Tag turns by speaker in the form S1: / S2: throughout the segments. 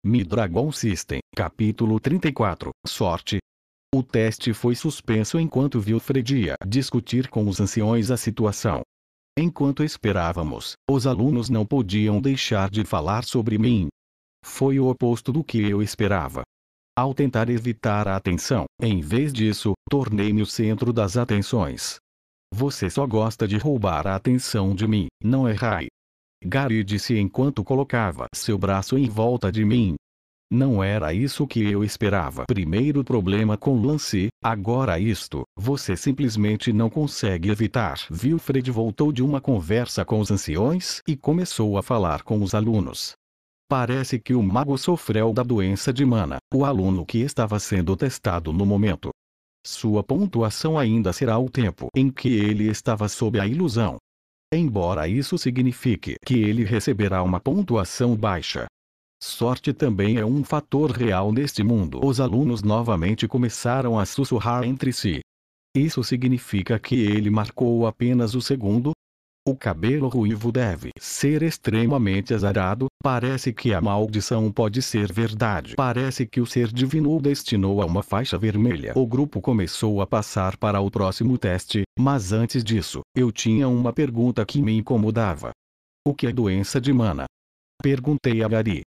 S1: Mi-Dragon System, capítulo 34, Sorte. O teste foi suspenso enquanto Wilfred ia discutir com os anciões a situação. Enquanto esperávamos, os alunos não podiam deixar de falar sobre mim. Foi o oposto do que eu esperava. Ao tentar evitar a atenção, em vez disso, tornei-me o centro das atenções. Você só gosta de roubar a atenção de mim, não é, Rai? Gary disse enquanto colocava seu braço em volta de mim. Não era isso que eu esperava. Primeiro problema com Lance, agora isto, você simplesmente não consegue evitar. Wilfred voltou de uma conversa com os anciões e começou a falar com os alunos. Parece que o mago sofreu da doença de mana, o aluno que estava sendo testado no momento. Sua pontuação ainda será o tempo em que ele estava sob a ilusão. Embora isso signifique que ele receberá uma pontuação baixa. Sorte também é um fator real neste mundo. Os alunos novamente começaram a sussurrar entre si. Isso significa que ele marcou apenas o segundo? O cabelo ruivo deve ser extremamente azarado. Parece que a maldição pode ser verdade. Parece que o ser divino o destinou a uma faixa vermelha. O grupo começou a passar para o próximo teste, mas antes disso, eu tinha uma pergunta que me incomodava. O que é doença de mana? Perguntei a Gary.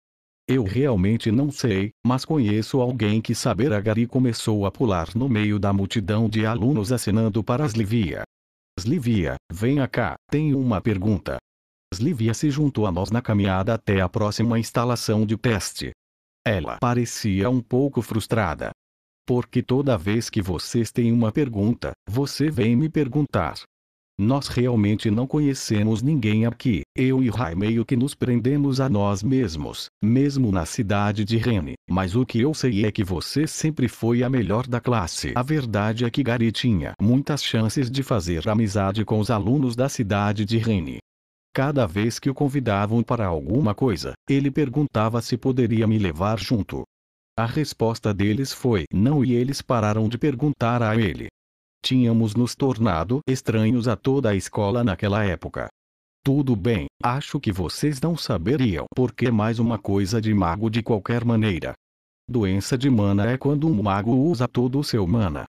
S1: Eu realmente não sei, mas conheço alguém que saberá. Gary começou a pular no meio da multidão de alunos acenando para Slivia. Slivia, venha cá, tenho uma pergunta. Slivia se juntou a nós na caminhada até a próxima instalação de teste. Ela parecia um pouco frustrada. Porque toda vez que vocês têm uma pergunta, você vem me perguntar. Nós realmente não conhecemos ninguém aqui. Eu e Rai meio que nos prendemos a nós mesmos, mesmo na cidade de Rene. Mas o que eu sei é que você sempre foi a melhor da classe. A verdade é que Gary tinha muitas chances de fazer amizade com os alunos da cidade de Rene. Cada vez que o convidavam para alguma coisa, ele perguntava se poderia me levar junto. A resposta deles foi não e eles pararam de perguntar a ele. Tínhamos nos tornado estranhos a toda a escola naquela época. Tudo bem, acho que vocês não saberiam porque é mais uma coisa de mago de qualquer maneira. Doença de mana é quando um mago usa todo o seu mana.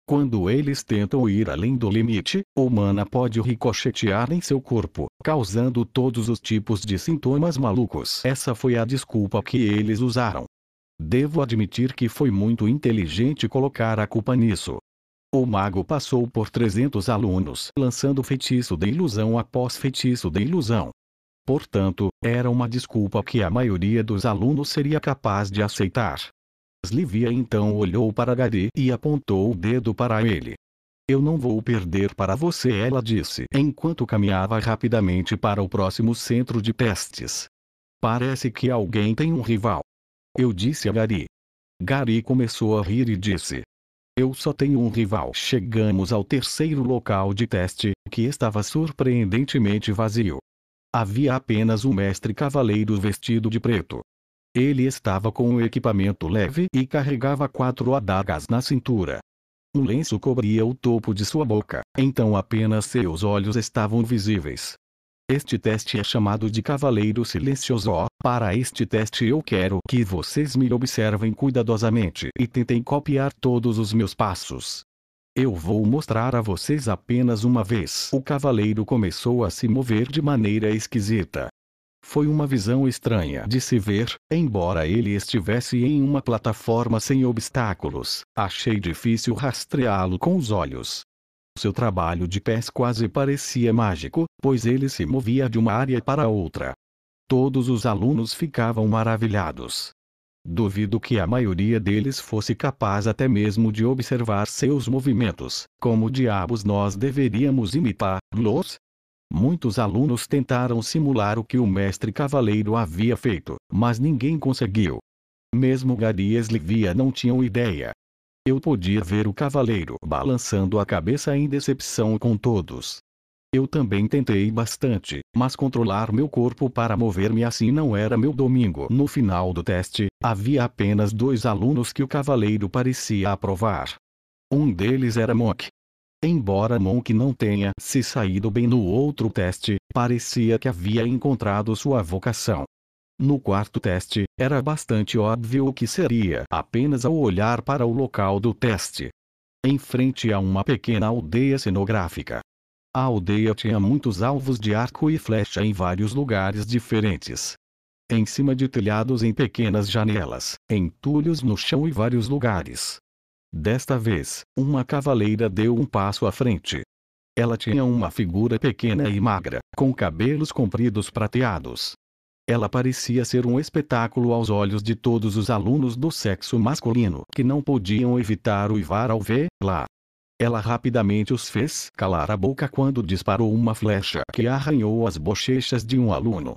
S1: Quando eles tentam ir além do limite, o mana pode ricochetear em seu corpo, causando todos os tipos de sintomas malucos. Essa foi a desculpa que eles usaram. Devo admitir que foi muito inteligente colocar a culpa nisso. O mago passou por 300 alunos lançando feitiço de ilusão após feitiço de ilusão. Portanto, era uma desculpa que a maioria dos alunos seria capaz de aceitar. Slivia então olhou para Gary e apontou o dedo para ele. Eu não vou perder para você, ela disse enquanto caminhava rapidamente para o próximo centro de testes. Parece que alguém tem um rival. Eu disse a Gary. Gary começou a rir e disse. Eu só tenho um rival. Chegamos ao terceiro local de teste, que estava surpreendentemente vazio. Havia apenas um mestre cavaleiro vestido de preto. Ele estava com um equipamento leve e carregava 4 adagas na cintura. Um lenço cobria o topo de sua boca, então apenas seus olhos estavam visíveis. Este teste é chamado de Cavaleiro Silencioso. Para este teste eu quero que vocês me observem cuidadosamente e tentem copiar todos os meus passos. Eu vou mostrar a vocês apenas uma vez. O cavaleiro começou a se mover de maneira esquisita. Foi uma visão estranha de se ver, embora ele estivesse em uma plataforma sem obstáculos. Achei difícil rastreá-lo com os olhos. Seu trabalho de pés quase parecia mágico, pois ele se movia de uma área para outra. Todos os alunos ficavam maravilhados. Duvido que a maioria deles fosse capaz até mesmo de observar seus movimentos. Como diabos nós deveríamos imitá-los? Muitos alunos tentaram simular o que o mestre cavaleiro havia feito, mas ninguém conseguiu. Mesmo Gary e Slivia não tinham ideia. Eu podia ver o cavaleiro balançando a cabeça em decepção com todos. Eu também tentei bastante, mas controlar meu corpo para mover-me assim não era meu domingo. No final do teste, havia apenas 2 alunos que o cavaleiro parecia aprovar. Um deles era Monk. Embora Monk não tenha se saído bem no outro teste, parecia que havia encontrado sua vocação. No quarto teste, era bastante óbvio o que seria apenas ao olhar para o local do teste. Em frente a uma pequena aldeia cenográfica. A aldeia tinha muitos alvos de arco e flecha em vários lugares diferentes. Em cima de telhados, em pequenas janelas, entulhos no chão e vários lugares. Desta vez, uma cavaleira deu um passo à frente. Ela tinha uma figura pequena e magra, com cabelos compridos prateados. Ela parecia ser um espetáculo aos olhos de todos os alunos do sexo masculino, que não podiam evitar uivar ao vê-la. Ela rapidamente os fez calar a boca quando disparou uma flecha que arranhou as bochechas de um aluno.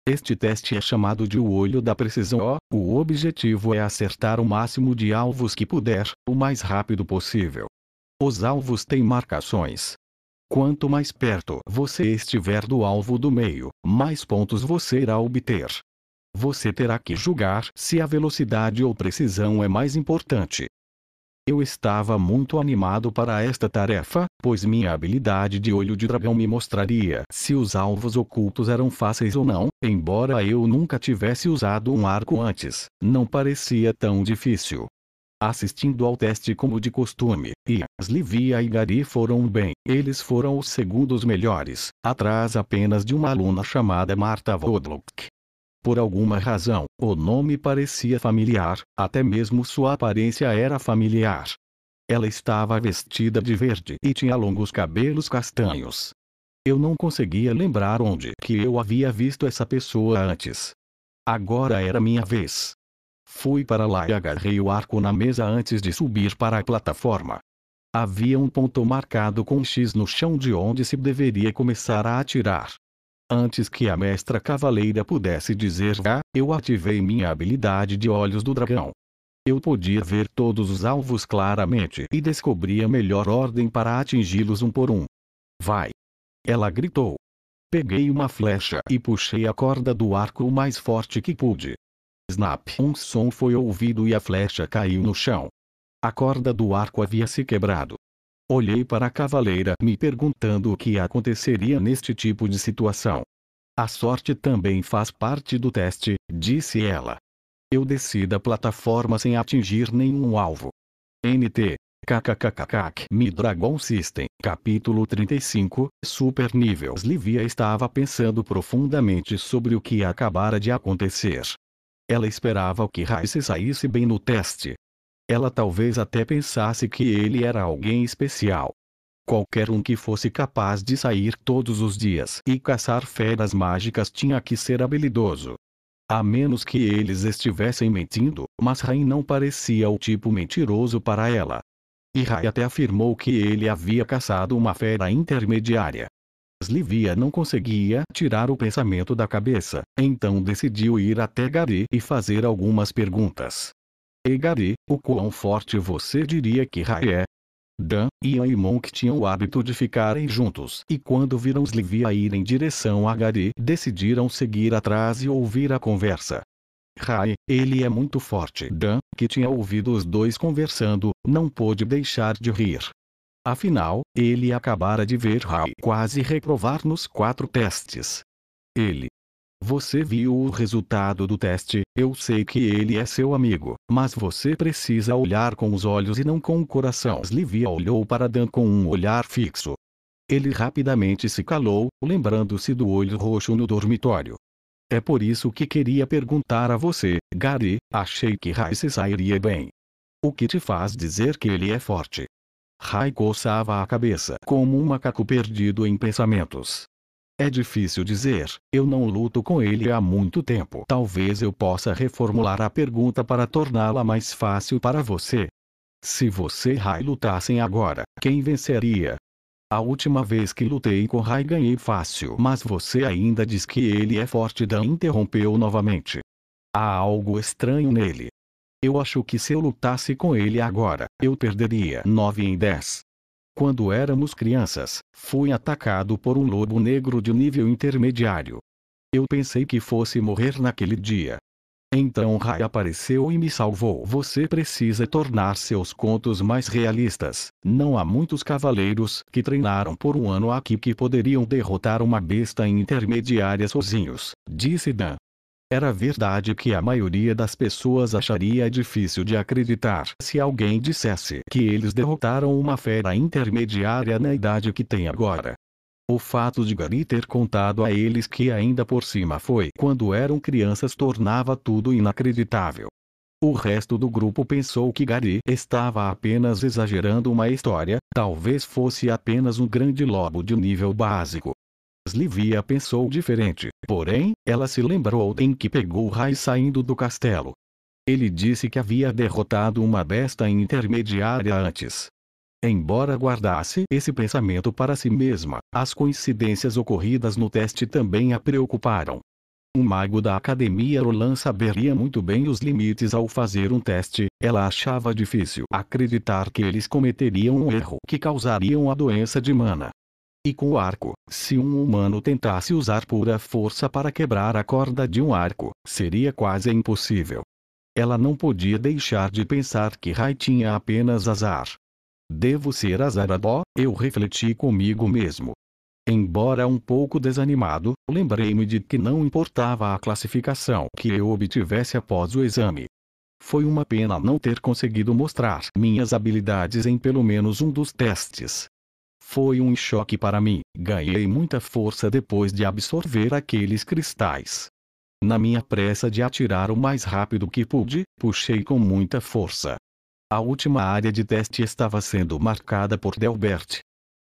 S1: Este teste é chamado de o olho da precisão. O objetivo é acertar o máximo de alvos que puder, o mais rápido possível. Os alvos têm marcações. Quanto mais perto você estiver do alvo do meio, mais pontos você irá obter. Você terá que julgar se a velocidade ou precisão é mais importante. Eu estava muito animado para esta tarefa, pois minha habilidade de olho de dragão me mostraria se os alvos ocultos eram fáceis ou não. Embora eu nunca tivesse usado um arco antes, não parecia tão difícil. Assistindo ao teste como de costume, Slivia e Gary foram bem. Eles foram os segundos melhores, atrás apenas de uma aluna chamada Marta Vodluk. Por alguma razão, o nome parecia familiar, até mesmo sua aparência era familiar. Ela estava vestida de verde e tinha longos cabelos castanhos. Eu não conseguia lembrar onde que eu havia visto essa pessoa antes. Agora era minha vez. Fui para lá e agarrei o arco na mesa antes de subir para a plataforma. Havia um ponto marcado com um X no chão de onde se deveria começar a atirar. Antes que a mestra cavaleira pudesse dizer vá, eu ativei minha habilidade de olhos do dragão. Eu podia ver todos os alvos claramente e descobri a melhor ordem para atingi-los um por um. Vai! Ela gritou. Peguei uma flecha e puxei a corda do arco o mais forte que pude. Snap! Um som foi ouvido e a flecha caiu no chão. A corda do arco havia se quebrado. Olhei para a cavaleira me perguntando o que aconteceria neste tipo de situação. A sorte também faz parte do teste, disse ela. Eu desci da plataforma sem atingir nenhum alvo. NT. KKKKK. Mi Dragon System. Capítulo 35. Super Nível. Slivia estava pensando profundamente sobre o que acabara de acontecer. Ela esperava que Rice saísse bem no teste. Ela talvez até pensasse que ele era alguém especial. Qualquer um que fosse capaz de sair todos os dias e caçar feras mágicas tinha que ser habilidoso. A menos que eles estivessem mentindo, mas Rai não parecia o tipo mentiroso para ela. E Rai até afirmou que ele havia caçado uma fera intermediária. Slivia não conseguia tirar o pensamento da cabeça, então decidiu ir até Gary e fazer algumas perguntas. E Gary, o quão forte você diria que Rai é? Dan, Ian e Monk tinham o hábito de ficarem juntos e quando viram Slivia ir em direção a Gary decidiram seguir atrás e ouvir a conversa. Rai, ele é muito forte. Dan, que tinha ouvido os dois conversando, não pôde deixar de rir. Afinal, ele acabara de ver Rai quase reprovar nos 4 testes. Ele. Você viu o resultado do teste, eu sei que ele é seu amigo, mas você precisa olhar com os olhos e não com o coração. Slivia olhou para Dan com um olhar fixo. Ele rapidamente se calou, lembrando-se do olho roxo no dormitório. É por isso que queria perguntar a você, Gary, achei que Rai se sairia bem. O que te faz dizer que ele é forte? Rai coçava a cabeça como um macaco perdido em pensamentos. É difícil dizer, eu não luto com ele há muito tempo. Talvez eu possa reformular a pergunta para torná-la mais fácil para você. Se você e Rai lutassem agora, quem venceria? A última vez que lutei com Rai ganhei fácil. Mas você ainda diz que ele é forte. Dan interrompeu novamente. Há algo estranho nele. Eu acho que se eu lutasse com ele agora, eu perderia 9 em 10. Quando éramos crianças, fui atacado por um lobo negro de nível intermediário. Eu pensei que fosse morrer naquele dia. Então Rai apareceu e me salvou. Você precisa tornar seus contos mais realistas. Não há muitos cavaleiros que treinaram por um ano aqui que poderiam derrotar uma besta intermediária sozinhos, disse Dan. Era verdade que a maioria das pessoas acharia difícil de acreditar se alguém dissesse que eles derrotaram uma fera intermediária na idade que tem agora. O fato de Gary ter contado a eles que ainda por cima foi quando eram crianças tornava tudo inacreditável. O resto do grupo pensou que Gary estava apenas exagerando uma história, talvez fosse apenas um grande lobo de nível básico. Livia pensou diferente, porém, ela se lembrou em que pegou Rai saindo do castelo. Ele disse que havia derrotado uma besta intermediária antes. Embora guardasse esse pensamento para si mesma, as coincidências ocorridas no teste também a preocuparam. Um mago da academia Roland saberia muito bem os limites ao fazer um teste, ela achava difícil acreditar que eles cometeriam um erro que causaria a doença de mana. E com o arco, se um humano tentasse usar pura força para quebrar a corda de um arco, seria quase impossível. Ela não podia deixar de pensar que Rai tinha apenas azar. Devo ser azarado, eu refleti comigo mesmo. Embora um pouco desanimado, lembrei-me de que não importava a classificação que eu obtivesse após o exame. Foi uma pena não ter conseguido mostrar minhas habilidades em pelo menos um dos testes. Foi um choque para mim, ganhei muita força depois de absorver aqueles cristais. Na minha pressa de atirar o mais rápido que pude, puxei com muita força. A última área de teste estava sendo marcada por Delbert.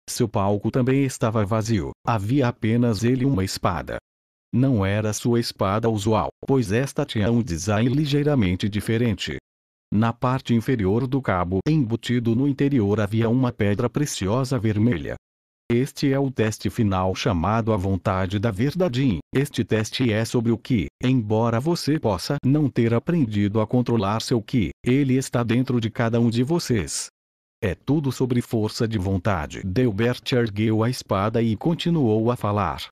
S1: Seu palco também estava vazio, havia apenas ele e uma espada. Não era sua espada usual, pois esta tinha um design ligeiramente diferente. Na parte inferior do cabo embutido no interior havia uma pedra preciosa vermelha. Este é o teste final chamado A Vontade da Verdade. Este teste é sobre o Ki, embora você possa não ter aprendido a controlar seu Ki, ele está dentro de cada um de vocês. É tudo sobre força de vontade. Delbert ergueu a espada e continuou a falar.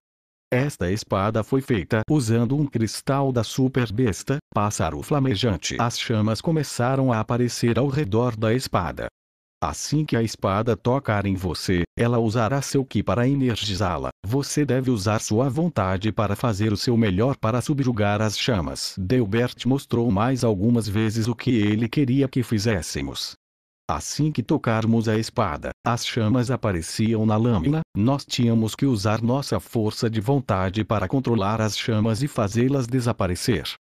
S1: Esta espada foi feita usando um cristal da super besta, pássaro flamejante. As chamas começaram a aparecer ao redor da espada. Assim que a espada tocar em você, ela usará seu Ki para energizá-la. Você deve usar sua vontade para fazer o seu melhor para subjugar as chamas. Delbert mostrou mais algumas vezes o que ele queria que fizéssemos. Assim que tocarmos a espada, as chamas apareciam na lâmina, nós tínhamos que usar nossa força de vontade para controlar as chamas e fazê-las desaparecer.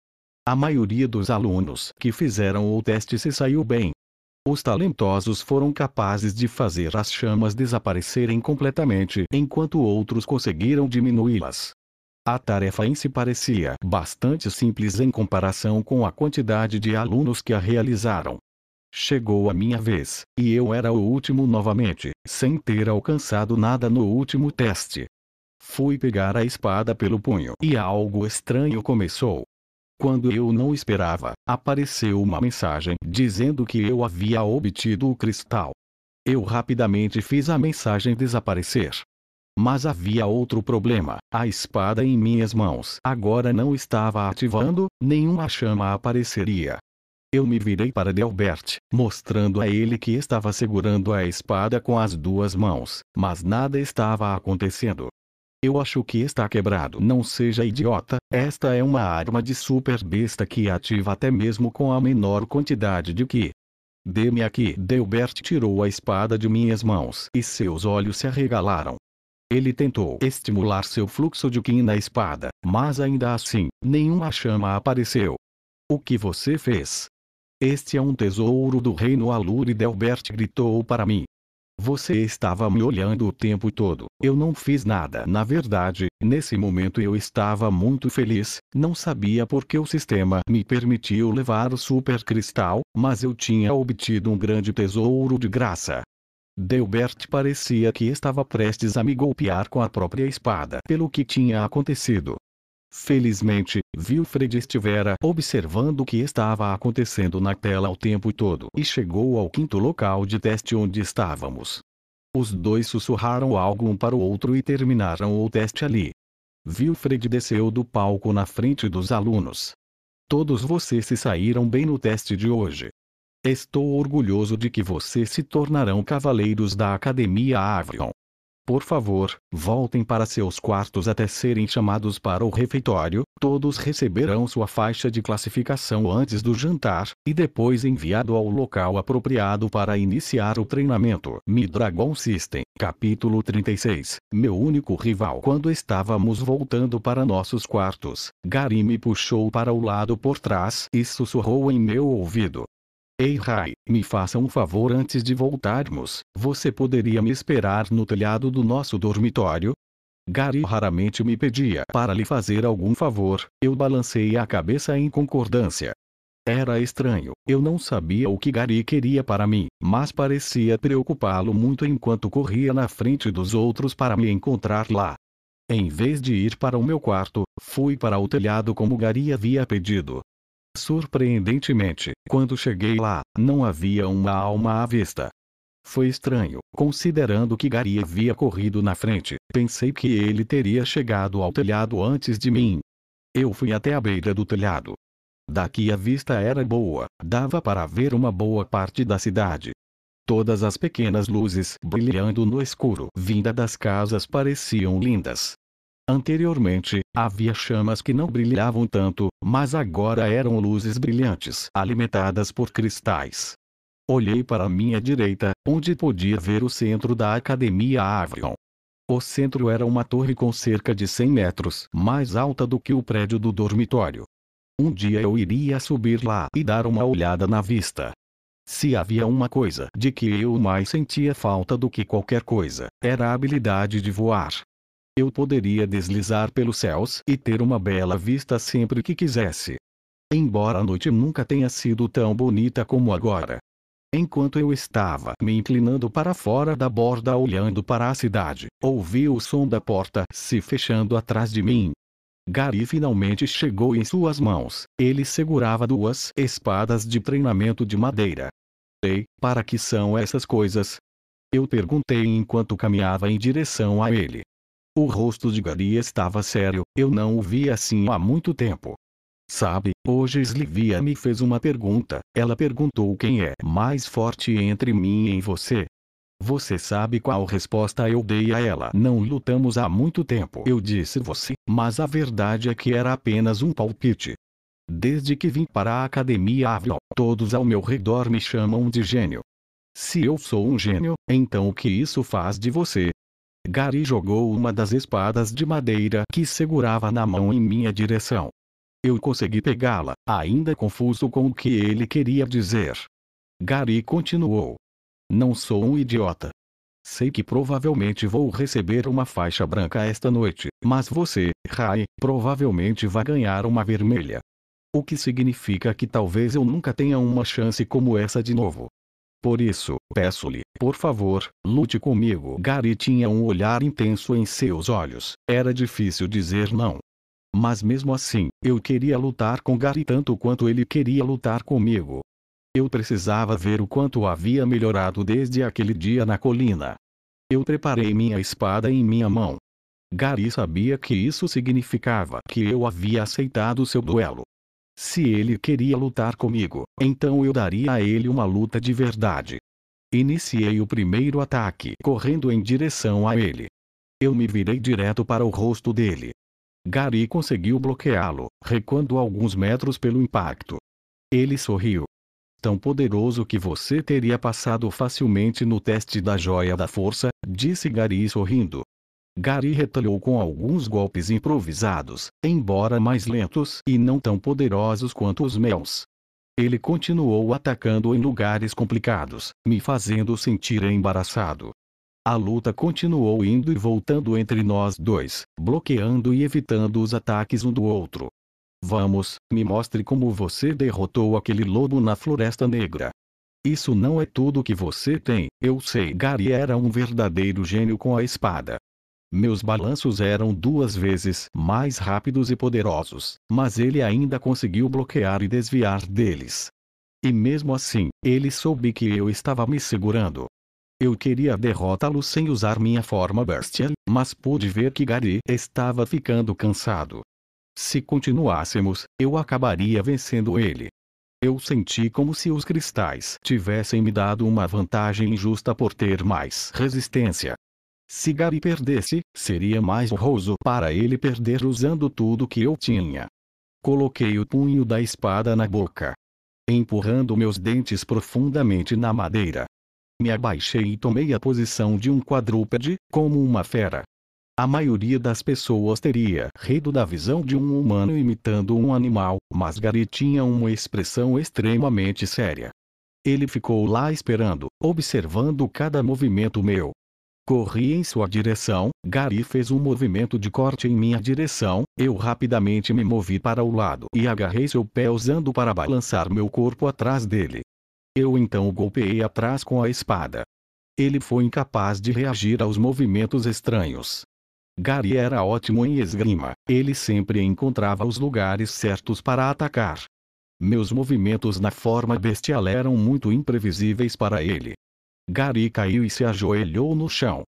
S1: A maioria dos alunos que fizeram o teste se saiu bem. Os talentosos foram capazes de fazer as chamas desaparecerem completamente, enquanto outros conseguiram diminuí-las. A tarefa em si parecia bastante simples em comparação com a quantidade de alunos que a realizaram. Chegou a minha vez, e eu era o último novamente, sem ter alcançado nada no último teste. Fui pegar a espada pelo punho e algo estranho começou. Quando eu não esperava, apareceu uma mensagem dizendo que eu havia obtido o cristal. Eu rapidamente fiz a mensagem desaparecer. Mas havia outro problema, a espada em minhas mãos agora não estava ativando, nenhuma chama apareceria. Eu me virei para Delbert, mostrando a ele que estava segurando a espada com as duas mãos, mas nada estava acontecendo. Eu acho que está quebrado. Não seja idiota, esta é uma arma de super besta que ativa até mesmo com a menor quantidade de Ki. Dê-me aqui. Delbert tirou a espada de minhas mãos e seus olhos se arregalaram. Ele tentou estimular seu fluxo de Ki na espada, mas ainda assim, nenhuma chama apareceu. O que você fez? Este é um tesouro do reino Aluri. Delbert gritou para mim. Você estava me olhando o tempo todo. Eu não fiz nada. Na verdade, nesse momento eu estava muito feliz, não sabia por que o sistema me permitiu levar o super cristal, mas eu tinha obtido um grande tesouro de graça. Delbert parecia que estava prestes a me golpear com a própria espada pelo que tinha acontecido. Felizmente, Wilfred estivera observando o que estava acontecendo na tela o tempo todo e chegou ao quinto local de teste onde estávamos. Os dois sussurraram algo um para o outro e terminaram o teste ali. Wilfred desceu do palco na frente dos alunos. Todos vocês se saíram bem no teste de hoje. Estou orgulhoso de que vocês se tornarão cavaleiros da Academia Avion. por favor, voltem para seus quartos até serem chamados para o refeitório. Todos receberão sua faixa de classificação antes do jantar, e depois enviado ao local apropriado para iniciar o treinamento. Mi-Dragon System, capítulo 36. Meu único rival. Quando estávamos voltando para nossos quartos, Gary me puxou para o lado por trás e sussurrou em meu ouvido: Ei Rai, me faça um favor antes de voltarmos. Você poderia me esperar no telhado do nosso dormitório? Gary raramente me pedia para lhe fazer algum favor. Eu balancei a cabeça em concordância. Era estranho, eu não sabia o que Gary queria para mim, mas parecia preocupá-lo muito enquanto corria na frente dos outros para me encontrar lá. Em vez de ir para o meu quarto, fui para o telhado como Gary havia pedido. Surpreendentemente, quando cheguei lá, não havia uma alma à vista. Foi estranho, considerando que Gary havia corrido na frente. Pensei que ele teria chegado ao telhado antes de mim. Eu fui até a beira do telhado. Daqui a vista era boa, dava para ver uma boa parte da cidade. Todas as pequenas luzes brilhando no escuro vinda das casas pareciam lindas. Anteriormente, havia chamas que não brilhavam tanto, mas agora eram luzes brilhantes alimentadas por cristais. Olhei para minha direita, onde podia ver o centro da Academia Avion. O centro era uma torre com cerca de 100 metros, mais alta do que o prédio do dormitório. Um dia eu iria subir lá e dar uma olhada na vista. Se havia uma coisa de que eu mais sentia falta do que qualquer coisa, era a habilidade de voar. Eu poderia deslizar pelos céus e ter uma bela vista sempre que quisesse. Embora a noite nunca tenha sido tão bonita como agora. Enquanto eu estava me inclinando para fora da borda olhando para a cidade, ouvi o som da porta se fechando atrás de mim. Gary finalmente chegou em suas mãos. Ele segurava duas espadas de treinamento de madeira. Ei, para que são essas coisas? Eu perguntei enquanto caminhava em direção a ele. O rosto de Gary estava sério, eu não o via assim há muito tempo. Sabe, hoje Slivia me fez uma pergunta. Ela perguntou quem é mais forte entre mim e você. Você sabe qual resposta eu dei a ela? Não lutamos há muito tempo. Eu disse você, mas a verdade é que era apenas um palpite. Desde que vim para a Academia Avion, todos ao meu redor me chamam de gênio. Se eu sou um gênio, então o que isso faz de você? Gary jogou uma das espadas de madeira que segurava na mão em minha direção. Eu consegui pegá-la, ainda confuso com o que ele queria dizer. Gary continuou. Não sou um idiota. Sei que provavelmente vou receber uma faixa branca esta noite, mas você, Rai, provavelmente vai ganhar uma vermelha. O que significa que talvez eu nunca tenha uma chance como essa de novo. Por isso, peço-lhe, por favor, lute comigo. Gary tinha um olhar intenso em seus olhos. Era difícil dizer não. Mas mesmo assim, eu queria lutar com Gary tanto quanto ele queria lutar comigo. Eu precisava ver o quanto havia melhorado desde aquele dia na colina. Eu preparei minha espada em minha mão. Gary sabia que isso significava que eu havia aceitado seu duelo. Se ele queria lutar comigo, então eu daria a ele uma luta de verdade. Iniciei o primeiro ataque correndo em direção a ele. Eu me virei direto para o rosto dele. Gary conseguiu bloqueá-lo, recuando alguns metros pelo impacto. Ele sorriu. Tão poderoso que você teria passado facilmente no teste da joia da força, disse Gary sorrindo. Gary retalhou com alguns golpes improvisados, embora mais lentos e não tão poderosos quanto os meus. Ele continuou atacando em lugares complicados, me fazendo sentir embaraçado. A luta continuou indo e voltando entre nós dois, bloqueando e evitando os ataques um do outro. Vamos, me mostre como você derrotou aquele lobo na Floresta Negra. Isso não é tudo que você tem, eu sei. Gary era um verdadeiro gênio com a espada. Meus balanços eram 2 vezes mais rápidos e poderosos, mas ele ainda conseguiu bloquear e desviar deles. E mesmo assim, ele soube que eu estava me segurando. Eu queria derrotá-lo sem usar minha forma bestial, mas pude ver que Gary estava ficando cansado. Se continuássemos, eu acabaria vencendo ele. Eu senti como se os cristais tivessem me dado uma vantagem injusta por ter mais resistência. Se Gary perdesse, seria mais honroso para ele perder usando tudo que eu tinha. Coloquei o punho da espada na boca, empurrando meus dentes profundamente na madeira. Me abaixei e tomei a posição de um quadrúpede, como uma fera. A maioria das pessoas teria rido da visão de um humano imitando um animal, mas Gary tinha uma expressão extremamente séria. Ele ficou lá esperando, observando cada movimento meu. Corri em sua direção, Gary fez um movimento de corte em minha direção, eu rapidamente me movi para o lado e agarrei seu pé usando para balançar meu corpo atrás dele. Eu então o golpeei atrás com a espada. Ele foi incapaz de reagir aos movimentos estranhos. Gary era ótimo em esgrima, ele sempre encontrava os lugares certos para atacar. Meus movimentos na forma bestial eram muito imprevisíveis para ele. Gary caiu e se ajoelhou no chão.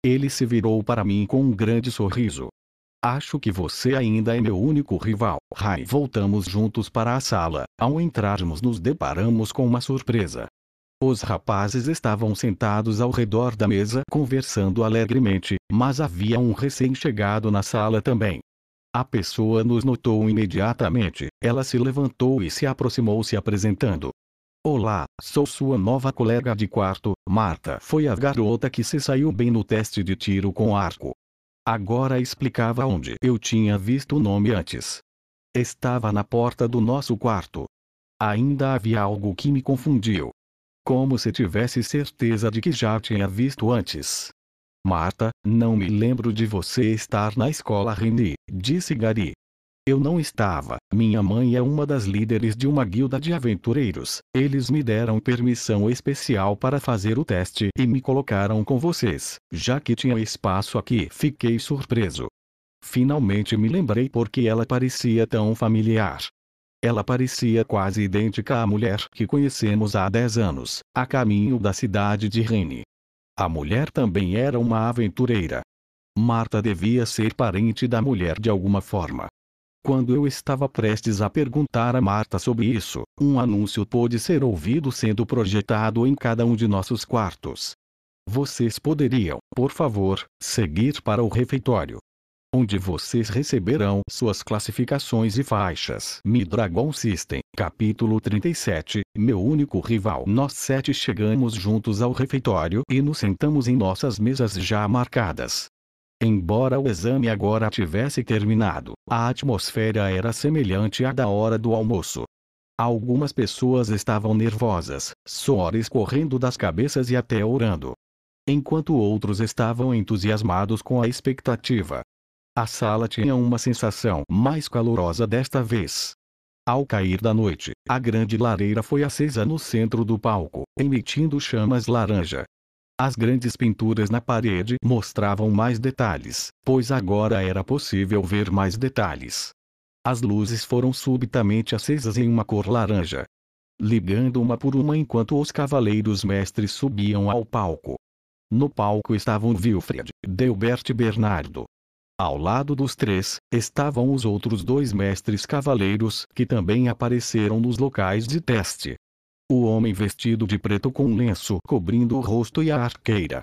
S1: Ele se virou para mim com um grande sorriso. Acho que você ainda é meu único rival, Rai. Voltamos juntos para a sala. Ao entrarmos nos deparamos com uma surpresa. Os rapazes estavam sentados ao redor da mesa conversando alegremente, mas havia um recém-chegado na sala também. A pessoa nos notou imediatamente, ela se levantou e se aproximou se apresentando. Olá, sou sua nova colega de quarto, Marta. Foi a garota que se saiu bem no teste de tiro com arco. Agora explicava onde eu tinha visto o nome antes. Estava na porta do nosso quarto. Ainda havia algo que me confundiu. Como se tivesse certeza de que já tinha visto antes. Marta, não me lembro de você estar na escola Rini, disse Gary. Eu não estava. Minha mãe é uma das líderes de uma guilda de aventureiros. Eles me deram permissão especial para fazer o teste e me colocaram com vocês, já que tinha espaço aqui. Fiquei surpreso. Finalmente me lembrei porque ela parecia tão familiar. Ela parecia quase idêntica à mulher que conhecemos há 10 anos, a caminho da cidade de Rini. A mulher também era uma aventureira. Marta devia ser parente da mulher de alguma forma. Quando eu estava prestes a perguntar a Marta sobre isso, um anúncio pôde ser ouvido sendo projetado em cada um de nossos quartos. Vocês poderiam, por favor, seguir para o refeitório, onde vocês receberão suas classificações e faixas. Mi-Dragon System, capítulo 37, meu único rival. Nós 7 chegamos juntos ao refeitório e nos sentamos em nossas mesas já marcadas. Embora o exame agora tivesse terminado, a atmosfera era semelhante à da hora do almoço. Algumas pessoas estavam nervosas, suores correndo das cabeças e até orando. Enquanto outros estavam entusiasmados com a expectativa. A sala tinha uma sensação mais calorosa desta vez. Ao cair da noite, a grande lareira foi acesa no centro do palco, emitindo chamas laranja. As grandes pinturas na parede mostravam mais detalhes, pois agora era possível ver mais detalhes. As luzes foram subitamente acesas em uma cor laranja, ligando uma por uma enquanto os cavaleiros mestres subiam ao palco. No palco estavam Wilfred, Delbert e Bernardo. Ao lado dos 3, estavam os outros 2 mestres cavaleiros que também apareceram nos locais de teste. O homem vestido de preto com um lenço cobrindo o rosto e a arqueira.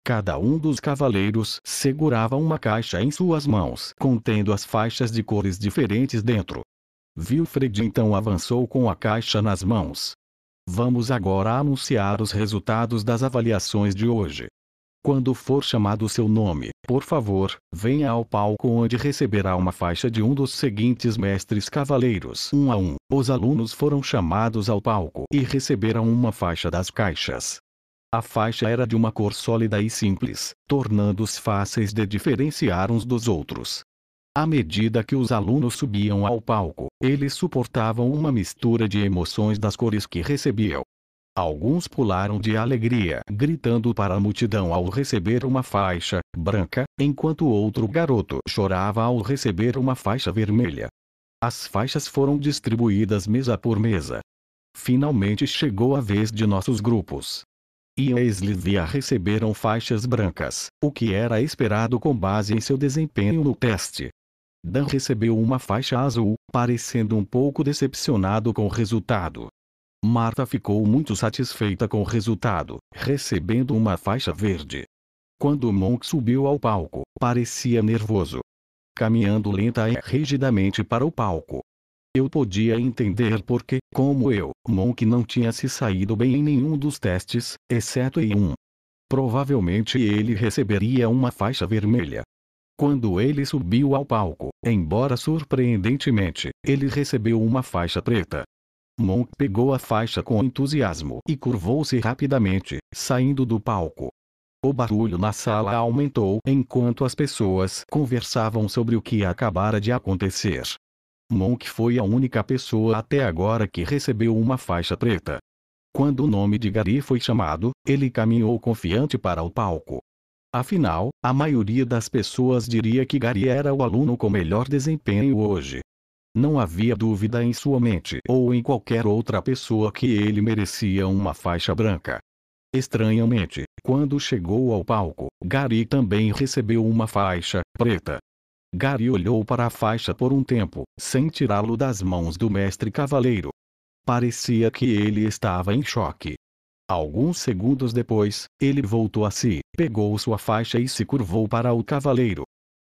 S1: Cada um dos cavaleiros segurava uma caixa em suas mãos contendo as faixas de cores diferentes dentro. Wilfred então avançou com a caixa nas mãos. Vamos agora anunciar os resultados das avaliações de hoje. Quando for chamado seu nome, por favor, venha ao palco onde receberá uma faixa de um dos seguintes mestres cavaleiros. 1 a 1. Os alunos foram chamados ao palco e receberam uma faixa das caixas. A faixa era de uma cor sólida e simples, tornando-os fáceis de diferenciar uns dos outros. À medida que os alunos subiam ao palco, eles suportavam uma mistura de emoções das cores que recebiam. Alguns pularam de alegria, gritando para a multidão ao receber uma faixa branca, enquanto outro garoto chorava ao receber uma faixa vermelha. As faixas foram distribuídas mesa por mesa. Finalmente chegou a vez de nossos grupos. Ian e Slivia receberam faixas brancas, o que era esperado com base em seu desempenho no teste. Dan recebeu uma faixa azul, parecendo um pouco decepcionado com o resultado. Marta ficou muito satisfeita com o resultado, recebendo uma faixa verde. Quando Monk subiu ao palco, parecia nervoso. Caminhando lenta e rigidamente para o palco. Eu podia entender porque, como eu, Monk não tinha se saído bem em nenhum dos testes, exceto em um. Provavelmente ele receberia uma faixa vermelha. Quando ele subiu ao palco, embora surpreendentemente, ele recebeu uma faixa preta. Monk pegou a faixa com entusiasmo e curvou-se rapidamente, saindo do palco. O barulho na sala aumentou enquanto as pessoas conversavam sobre o que acabara de acontecer. Monk foi a única pessoa até agora que recebeu uma faixa preta. Quando o nome de Gary foi chamado, ele caminhou confiante para o palco. Afinal, a maioria das pessoas diria que Gary era o aluno com melhor desempenho hoje. Não havia dúvida em sua mente ou em qualquer outra pessoa que ele merecia uma faixa branca. Estranhamente, quando chegou ao palco, Gary também recebeu uma faixa preta. Gary olhou para a faixa por um tempo, sem tirá-lo das mãos do mestre cavaleiro. Parecia que ele estava em choque. Alguns segundos depois, ele voltou a si, pegou sua faixa e se curvou para o cavaleiro.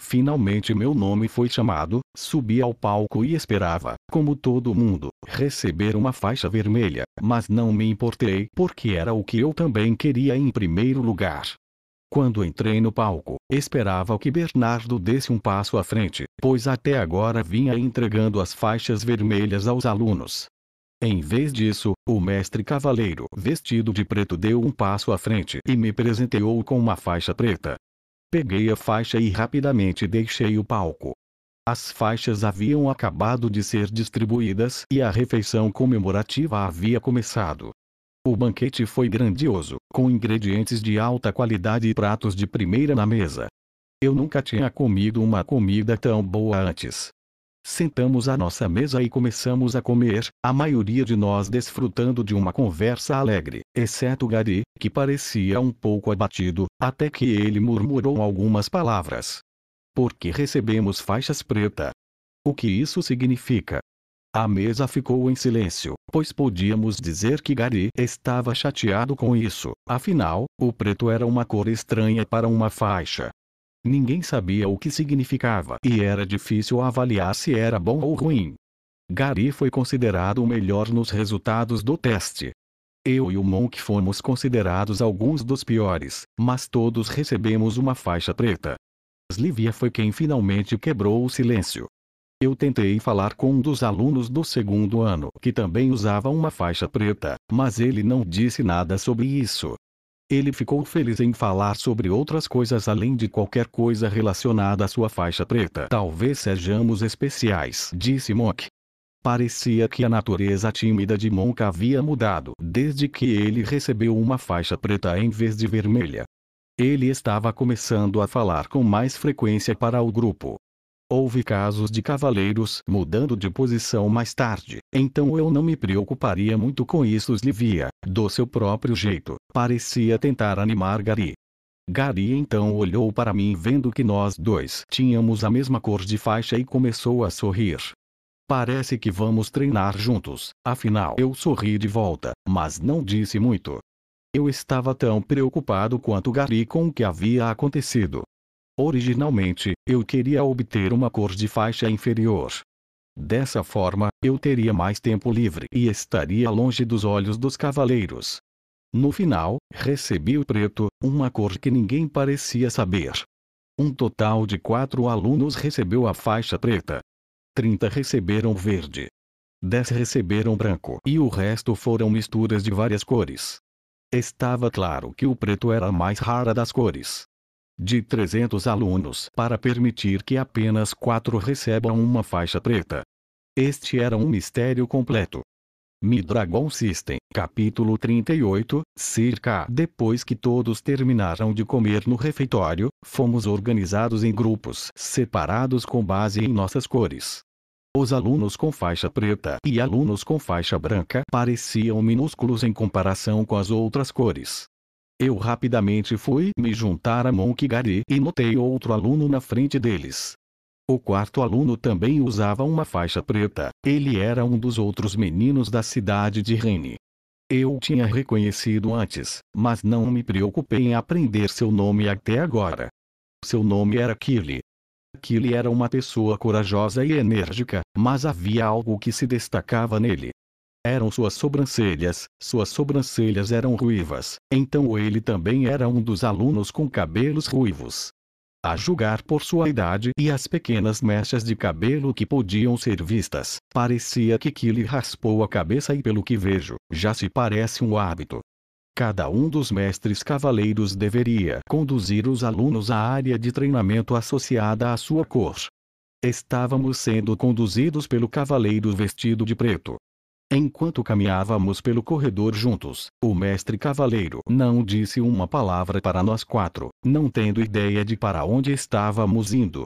S1: Finalmente meu nome foi chamado, subi ao palco e esperava, como todo mundo, receber uma faixa vermelha, mas não me importei porque era o que eu também queria em primeiro lugar. Quando entrei no palco, esperava que Bernardo desse um passo à frente, pois até agora vinha entregando as faixas vermelhas aos alunos. Em vez disso, o mestre cavaleiro vestido de preto deu um passo à frente e me presenteou com uma faixa preta. Peguei a faixa e rapidamente deixei o palco. As faixas haviam acabado de ser distribuídas e a refeição comemorativa havia começado. O banquete foi grandioso, com ingredientes de alta qualidade e pratos de primeira na mesa. Eu nunca tinha comido uma comida tão boa antes. Sentamos à nossa mesa e começamos a comer, a maioria de nós desfrutando de uma conversa alegre, exceto Gary, que parecia um pouco abatido, até que ele murmurou algumas palavras. Por que recebemos faixas preta? O que isso significa? A mesa ficou em silêncio, pois podíamos dizer que Gary estava chateado com isso, afinal, o preto era uma cor estranha para uma faixa. Ninguém sabia o que significava e era difícil avaliar se era bom ou ruim. Gary foi considerado o melhor nos resultados do teste. Eu e o Monk fomos considerados alguns dos piores, mas todos recebemos uma faixa preta. Slivia foi quem finalmente quebrou o silêncio. Eu tentei falar com um dos alunos do segundo ano que também usava uma faixa preta, mas ele não disse nada sobre isso. Ele ficou feliz em falar sobre outras coisas além de qualquer coisa relacionada à sua faixa preta. Talvez sejamos especiais, disse Monk. Parecia que a natureza tímida de Monk havia mudado desde que ele recebeu uma faixa preta em vez de vermelha. Ele estava começando a falar com mais frequência para o grupo. Houve casos de cavaleiros mudando de posição mais tarde, então eu não me preocuparia muito com isso. Slivia, do seu próprio jeito, parecia tentar animar Gary. Gary então olhou para mim vendo que nós dois tínhamos a mesma cor de faixa e começou a sorrir. Parece que vamos treinar juntos, afinal eu sorri de volta, mas não disse muito. Eu estava tão preocupado quanto Gary com o que havia acontecido. Originalmente, eu queria obter uma cor de faixa inferior. Dessa forma, eu teria mais tempo livre e estaria longe dos olhos dos cavaleiros. No final, recebi o preto, uma cor que ninguém parecia saber. Um total de 4 alunos recebeu a faixa preta. 30 receberam verde. 10 receberam branco e o resto foram misturas de várias cores. Estava claro que o preto era a mais rara das cores. De 300 alunos para permitir que apenas 4 recebam uma faixa preta. Este era um mistério completo. Mi-Dragon System, capítulo 38, circa depois que todos terminaram de comer no refeitório, fomos organizados em grupos separados com base em nossas cores. Os alunos com faixa preta e alunos com faixa branca pareciam minúsculos em comparação com as outras cores. Eu rapidamente fui me juntar a Monk e Gary e notei outro aluno na frente deles. O quarto aluno também usava uma faixa preta, ele era um dos outros meninos da cidade de Rennes. Eu o tinha reconhecido antes, mas não me preocupei em aprender seu nome até agora. Seu nome era Killy. Killy era uma pessoa corajosa e enérgica, mas havia algo que se destacava nele. Eram suas sobrancelhas eram ruivas, então ele também era um dos alunos com cabelos ruivos. A julgar por sua idade e as pequenas mechas de cabelo que podiam ser vistas, parecia que Killy raspou a cabeça e pelo que vejo, já se parece um hábito. Cada um dos mestres cavaleiros deveria conduzir os alunos à área de treinamento associada à sua cor. Estávamos sendo conduzidos pelo cavaleiro vestido de preto. Enquanto caminhávamos pelo corredor juntos, o mestre cavaleiro não disse uma palavra para nós quatro, não tendo ideia de para onde estávamos indo.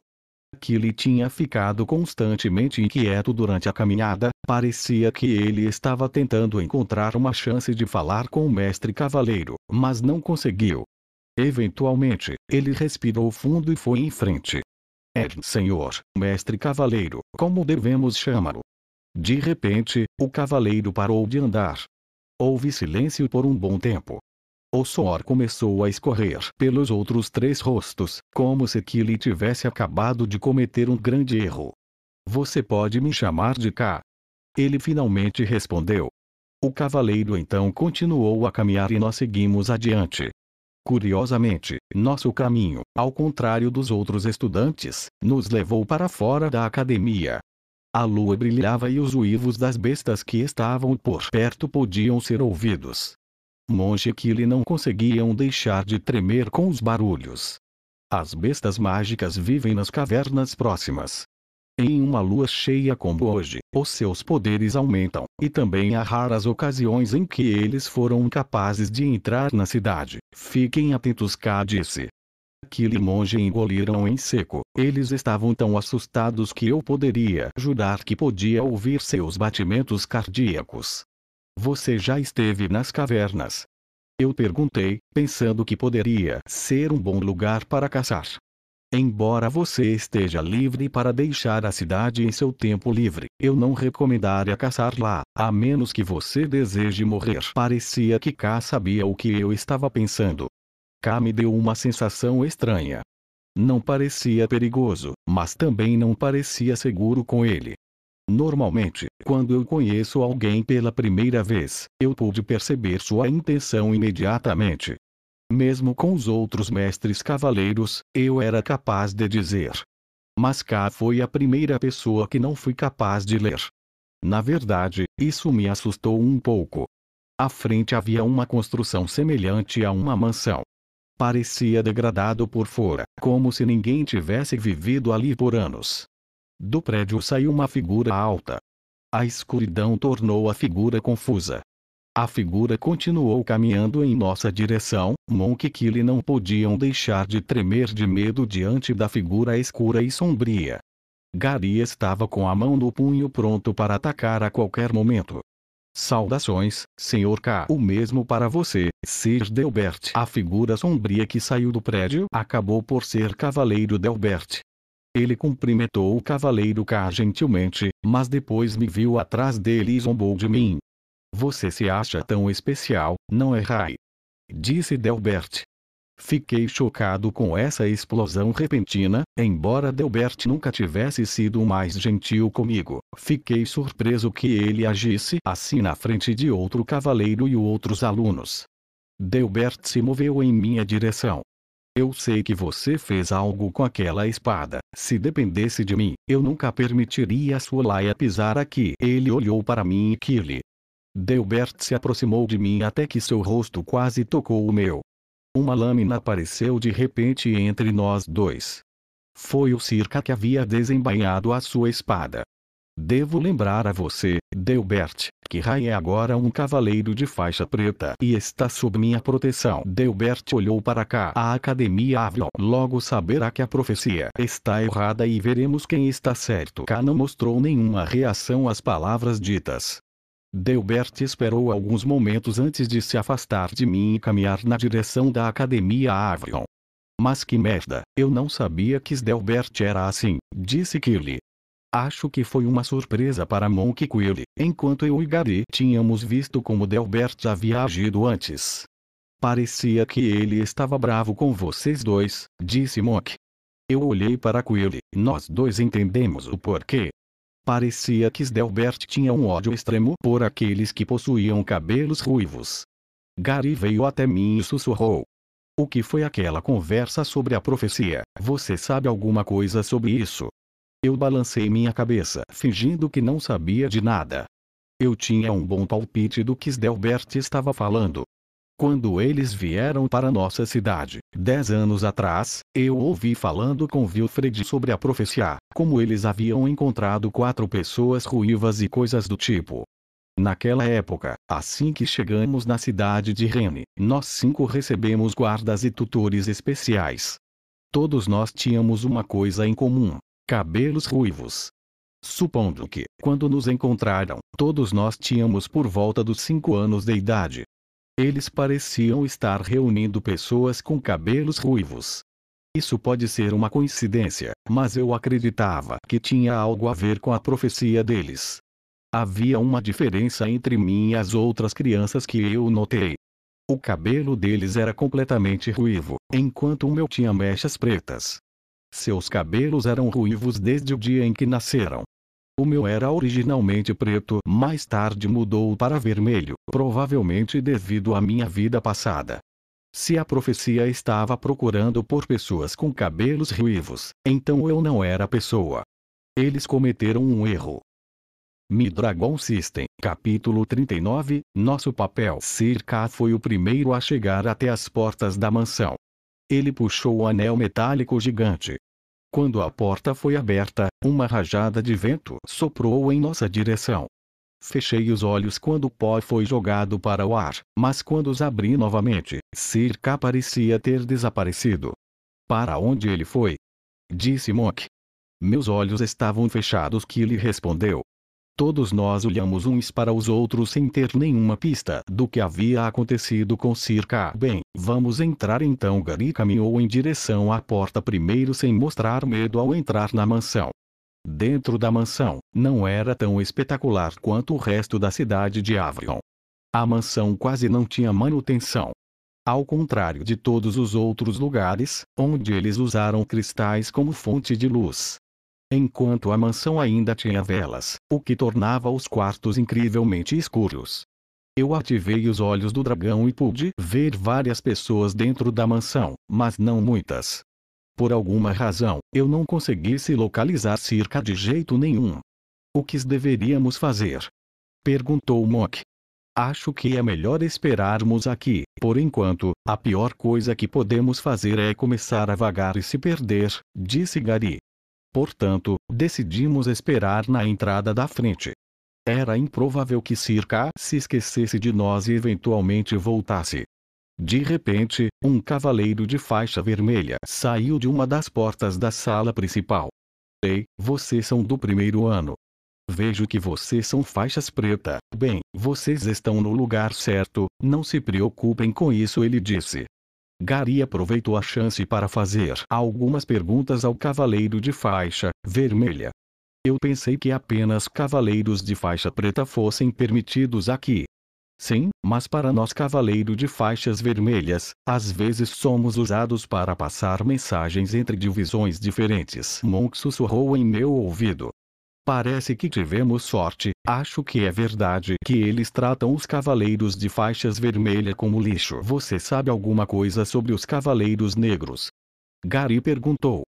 S1: Killy tinha ficado constantemente inquieto durante a caminhada, parecia que ele estava tentando encontrar uma chance de falar com o mestre cavaleiro, mas não conseguiu. Eventualmente, ele respirou fundo e foi em frente. Senhor, mestre cavaleiro, como devemos chamá-lo? De repente, o cavaleiro parou de andar. Houve silêncio por um bom tempo. O suor começou a escorrer pelos outros 3 rostos, como se Killy tivesse acabado de cometer um grande erro. Você pode me chamar de K. Ele finalmente respondeu. O cavaleiro então continuou a caminhar e nós seguimos adiante. Curiosamente, nosso caminho, ao contrário dos outros estudantes, nos levou para fora da academia. A lua brilhava e os uivos das bestas que estavam por perto podiam ser ouvidos. Monge e Killy não conseguiam deixar de tremer com os barulhos. As bestas mágicas vivem nas cavernas próximas. Em uma lua cheia como hoje, os seus poderes aumentam, e também há raras ocasiões em que eles foram incapazes de entrar na cidade. Fiquem atentos, K disse. Killy e Monge engoliram em seco. Eles estavam tão assustados que eu poderia jurar que podia ouvir seus batimentos cardíacos. Você já esteve nas cavernas? Eu perguntei, pensando que poderia ser um bom lugar para caçar. Embora você esteja livre para deixar a cidade em seu tempo livre, eu não recomendaria caçar lá, a menos que você deseje morrer. Parecia que K sabia o que eu estava pensando. K me deu uma sensação estranha. Não parecia perigoso, mas também não parecia seguro com ele. Normalmente, quando eu conheço alguém pela primeira vez, eu pude perceber sua intenção imediatamente. Mesmo com os outros mestres cavaleiros, eu era capaz de dizer. Mas K foi a primeira pessoa que não fui capaz de ler. Na verdade, isso me assustou um pouco. À frente havia uma construção semelhante a uma mansão. Parecia degradado por fora, como se ninguém tivesse vivido ali por anos. Do prédio saiu uma figura alta. A escuridão tornou a figura confusa. A figura continuou caminhando em nossa direção. Monk e Killy não podiam deixar de tremer de medo diante da figura escura e sombria. Gary estava com a mão no punho pronto para atacar a qualquer momento. Saudações, Sr. K. O mesmo para você, Sir Delbert. A figura sombria que saiu do prédio acabou por ser Cavaleiro Delbert. Ele cumprimentou o Cavaleiro K gentilmente, mas depois me viu atrás dele e zombou de mim. Você se acha tão especial, não é, Rai? Disse Delbert. Fiquei chocado com essa explosão repentina, embora Delbert nunca tivesse sido mais gentil comigo. Fiquei surpreso que ele agisse assim na frente de outro cavaleiro e outros alunos. Delbert se moveu em minha direção. Eu sei que você fez algo com aquela espada. Se dependesse de mim, eu nunca permitiria sua laia pisar aqui. Ele olhou para mim e Killy. Delbert se aproximou de mim até que seu rosto quase tocou o meu. Uma lâmina apareceu de repente entre nós dois. Foi o Circa que havia desembainhado a sua espada. Devo lembrar a você, Delbert, que Rai é agora um cavaleiro de faixa preta e está sob minha proteção. Delbert olhou para cá. A Academia Avalon logo saberá que a profecia está errada e veremos quem está certo. K não mostrou nenhuma reação às palavras ditas. Delbert esperou alguns momentos antes de se afastar de mim e caminhar na direção da Academia Avalon. Mas que merda, eu não sabia que Delbert era assim, disse Killy. Acho que foi uma surpresa para Monk Quill, enquanto eu e Gary tínhamos visto como Delbert havia agido antes. Parecia que ele estava bravo com vocês dois, disse Monk. Eu olhei para Quill, nós dois entendemos o porquê. Parecia que Delbert tinha um ódio extremo por aqueles que possuíam cabelos ruivos. Gary veio até mim e sussurrou. O que foi aquela conversa sobre a profecia? Você sabe alguma coisa sobre isso? Eu balancei minha cabeça, fingindo que não sabia de nada. Eu tinha um bom palpite do que Delbert estava falando. Quando eles vieram para nossa cidade, 10 anos atrás, eu ouvi falando com Wilfred sobre a profecia, como eles haviam encontrado 4 pessoas ruivas e coisas do tipo. Naquela época, assim que chegamos na cidade de Rene, nós 5 recebemos guardas e tutores especiais. Todos nós tínhamos uma coisa em comum: cabelos ruivos. Supondo que, quando nos encontraram, todos nós tínhamos por volta dos 5 anos de idade. Eles pareciam estar reunindo pessoas com cabelos ruivos. Isso pode ser uma coincidência, mas eu acreditava que tinha algo a ver com a profecia deles. Havia uma diferença entre mim e as outras crianças que eu notei. O cabelo deles era completamente ruivo, enquanto o meu tinha mechas pretas. Seus cabelos eram ruivos desde o dia em que nasceram. O meu era originalmente preto, mais tarde mudou para vermelho, provavelmente devido à minha vida passada. Se a profecia estava procurando por pessoas com cabelos ruivos, então eu não era a pessoa. Eles cometeram um erro. Mi-Dragon System, capítulo 39, nosso papel. Sir K foi o primeiro a chegar até as portas da mansão. Ele puxou o anel metálico gigante. Quando a porta foi aberta, uma rajada de vento soprou em nossa direção. Fechei os olhos quando o pó foi jogado para o ar, mas quando os abri novamente, Sir K parecia ter desaparecido. Para onde ele foi? Disse Monk. Meus olhos estavam fechados. Killy respondeu. Todos nós olhamos uns para os outros sem ter nenhuma pista do que havia acontecido com Sir K. Bem, vamos entrar então. Gary caminhou em direção à porta primeiro sem mostrar medo ao entrar na mansão. Dentro da mansão, não era tão espetacular quanto o resto da cidade de Avrion. A mansão quase não tinha manutenção. Ao contrário de todos os outros lugares, onde eles usaram cristais como fonte de luz. Enquanto a mansão ainda tinha velas, o que tornava os quartos incrivelmente escuros. Eu ativei os olhos do dragão e pude ver várias pessoas dentro da mansão, mas não muitas. Por alguma razão, eu não consegui se localizar Sir K de jeito nenhum. O que deveríamos fazer? Perguntou Monk. Acho que é melhor esperarmos aqui. Por enquanto, a pior coisa que podemos fazer é começar a vagar e se perder, disse Gary. Portanto, decidimos esperar na entrada da frente. Era improvável que Sir K se esquecesse de nós e eventualmente voltasse. De repente, um cavaleiro de faixa vermelha saiu de uma das portas da sala principal. Ei, vocês são do primeiro ano. Vejo que vocês são faixas preta. Bem, vocês estão no lugar certo, não se preocupem com isso, ele disse. Gary aproveitou a chance para fazer algumas perguntas ao cavaleiro de faixa vermelha. Eu pensei que apenas cavaleiros de faixa preta fossem permitidos aqui. Sim, mas para nós cavaleiro de faixas vermelhas, às vezes somos usados para passar mensagens entre divisões diferentes. Monk sussurrou em meu ouvido. Parece que tivemos sorte. Acho que é verdade que eles tratam os cavaleiros de faixas vermelhas como lixo. Você sabe alguma coisa sobre os cavaleiros negros? Gary perguntou.